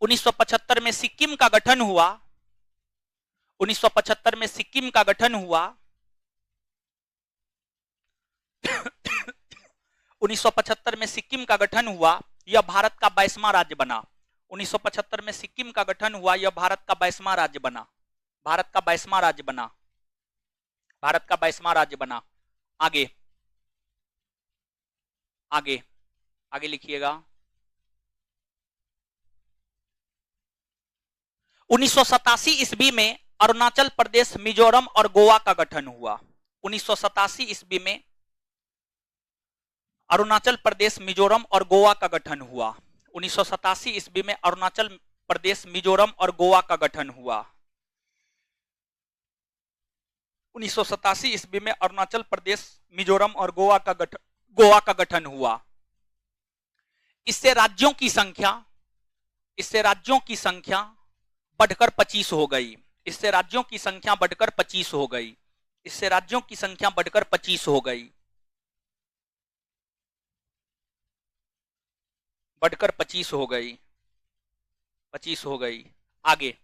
1975 में सिक्किम का गठन हुआ, 1975 में सिक्किम का गठन हुआ, 1975 में सिक्किम का गठन हुआ, यह भारत का 22वां राज्य बना। 1975 में सिक्किम का गठन हुआ, यह भारत का 22वां राज्य बना। भारत का 22वां राज्य बना। भारत का 22वां राज्य बना। आगे आगे आगे लिखिएगा। 1987 ईस्वी में अरुणाचल प्रदेश, मिजोरम और गोवा का गठन हुआ। 1987 ईस्वी में अरुणाचल प्रदेश, मिजोरम और गोवा का गठन हुआ। 1987 ईस्वी में अरुणाचल प्रदेश, मिजोरम और गोवा का गठन हुआ। 1987 ईस्वी में अरुणाचल प्रदेश, मिजोरम और गोवा का गठन हुआ। इससे राज्यों की संख्या बढ़कर 25 हो गई। इससे राज्यों की संख्या बढ़कर 25 हो गई। इससे राज्यों की संख्या बढ़कर 25 हो गई। बढ़कर 25 हो गई। 25 हो गई। आगे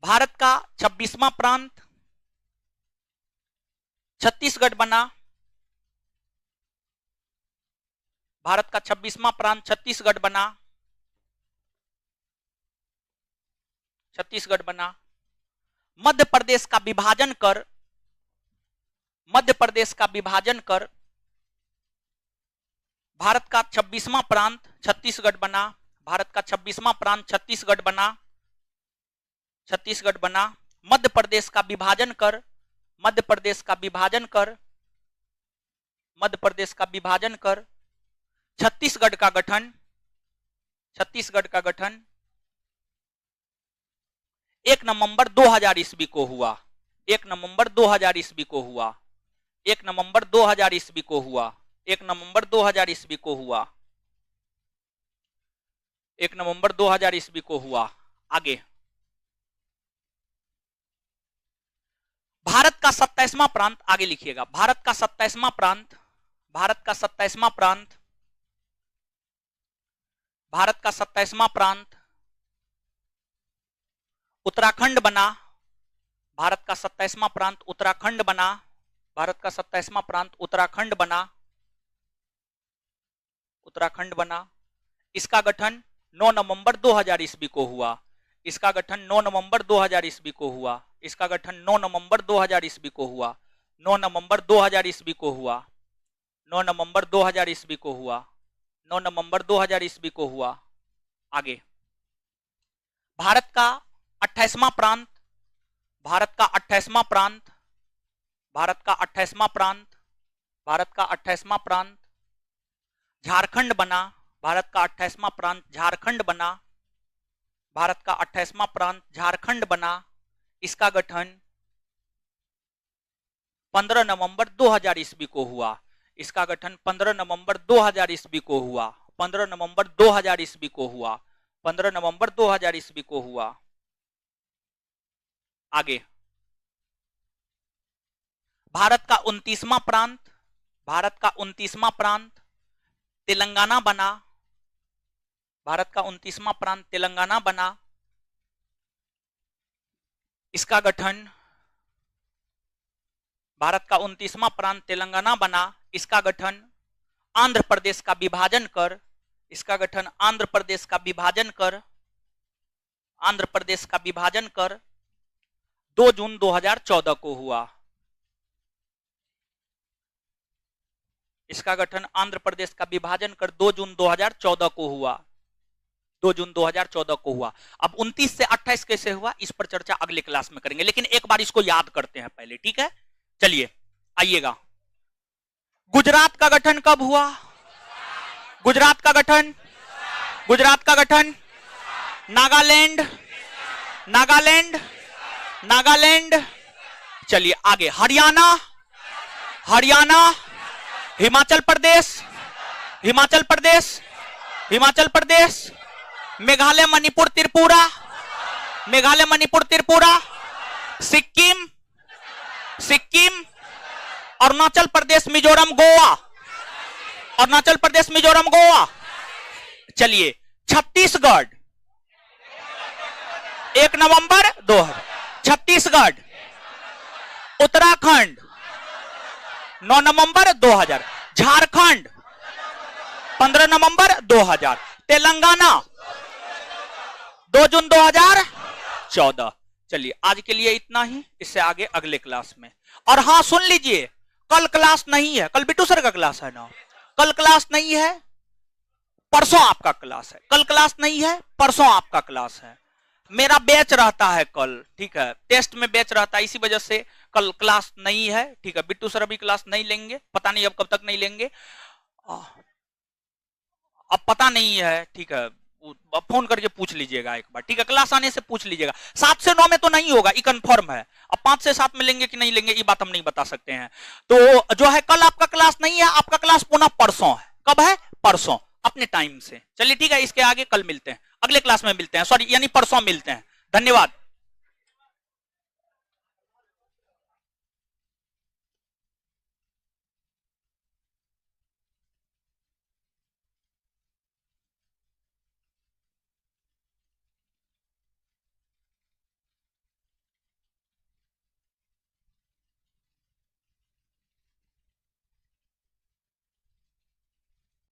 भारत का 26वां प्रांत छत्तीसगढ़ बना। भारत का 26वां प्रांत छत्तीसगढ़ बना। छत्तीसगढ़ बना। मध्य प्रदेश का विभाजन कर भारत का 26वां प्रांत छत्तीसगढ़ बना। भारत का 26वां प्रांत छत्तीसगढ़ बना। छत्तीसगढ़ बना। मध्य प्रदेश का विभाजन कर छत्तीसगढ़ का गठन 1 नवंबर 2000 ईस्वी को हुआ। 1 नवंबर 2000 ईस्वी को हुआ। 1 नवंबर 2000 ईस्वी को हुआ। 1 नवंबर 2000 ईस्वी को हुआ। 1 नवंबर 2000 ईस्वी को हुआ। आगे भारत का 27वां प्रांत, आगे लिखिएगा। भारत का 27वां प्रांत उत्तराखंड बना। भारत का 27वां प्रांत उत्तराखंड बना। भारत का 27वां प्रांत उत्तराखंड बना। इसका गठन 9 नवंबर 2000 ईस्वी को हुआ। इसका गठन 9 नवंबर 2000 ईस्वी को हुआ। इसका गठन 9 नवंबर 2000 ईस्वी को हुआ। 9 नवंबर 2000 ईस्वी को हुआ। 9 नवंबर 2000 ईस्वी को हुआ। 9 नवंबर 2000 ईस्वी को हुआ। आगे भारत का 28वां प्रांत झारखंड बना। भारत का 28वां प्रांत झारखंड बना। भारत का 28वां प्रांत झारखंड बना। इसका गठन 15 नवंबर 2000 ईस्वी को हुआ। इसका गठन 15 नवंबर 2000 ईस्वी को हुआ। 15 नवंबर 2000 ईस्वी को हुआ। 15 नवंबर 2000 ईस्वी को हुआ। आगे भारत का 29वां प्रांत तेलंगाना बना। भारत का 29वां प्रांत तेलंगाना बना। इसका गठन भारत का 29वां प्रांत तेलंगाना बना। इसका गठन आंध्र प्रदेश का विभाजन कर 2 जून 2014 को हुआ। इसका गठन आंध्र प्रदेश का विभाजन कर 2 जून 2014 को हुआ। 2 जून 2014 को हुआ। अब 29 से 28 कैसे हुआ, इस पर चर्चा अगले क्लास में करेंगे, लेकिन एक बार इसको याद करते हैं पहले, ठीक है। चलिए आइएगा। गुजरात का गठन कब हुआ? गुजरात का गठन नागालैंड। चलिए आगे हरियाणा, हिमाचल प्रदेश, मेघालय, मणिपुर, त्रिपुरा, सिक्किम, अरुणाचल प्रदेश, मिजोरम, गोवा। चलिए छत्तीसगढ़ 1 नवंबर 2000, छत्तीसगढ़, उत्तराखंड 9 नवंबर 2000, झारखंड 15 नवंबर 2000। तेलंगाना 2 जून 2014। चलिए आज के लिए इतना ही, इससे आगे अगले क्लास में। और हाँ सुन लीजिए, कल क्लास नहीं है, कल बिट्टू सर का क्लास है ना, कल क्लास नहीं है, परसों आपका क्लास है। कल क्लास नहीं है, परसों आपका क्लास है। मेरा बैच रहता है कल, ठीक है, टेस्ट में बैच रहता है, इसी वजह से कल क्लास नहीं है, ठीक है। बिट्टू सर अभी क्लास नहीं लेंगे, पता नहीं अब कब तक नहीं लेंगे, अब पता नहीं है, ठीक है, फोन करके पूछ लीजिएगा एक बार, ठीक है, क्लास आने से पूछ लीजिएगा। 7 से 9 में तो नहीं होगा, ये कंफर्म है। अब 5 से 7 में लेंगे कि नहीं लेंगे ये बात हम नहीं बता सकते हैं। तो जो है कल आपका क्लास नहीं है, आपका क्लास पुनः परसों है। कब है? परसों, अपने टाइम से। चलिए ठीक है, इसके आगे कल मिलते हैं, अगले क्लास में मिलते हैं, सॉरी यानी परसों मिलते हैं। धन्यवाद।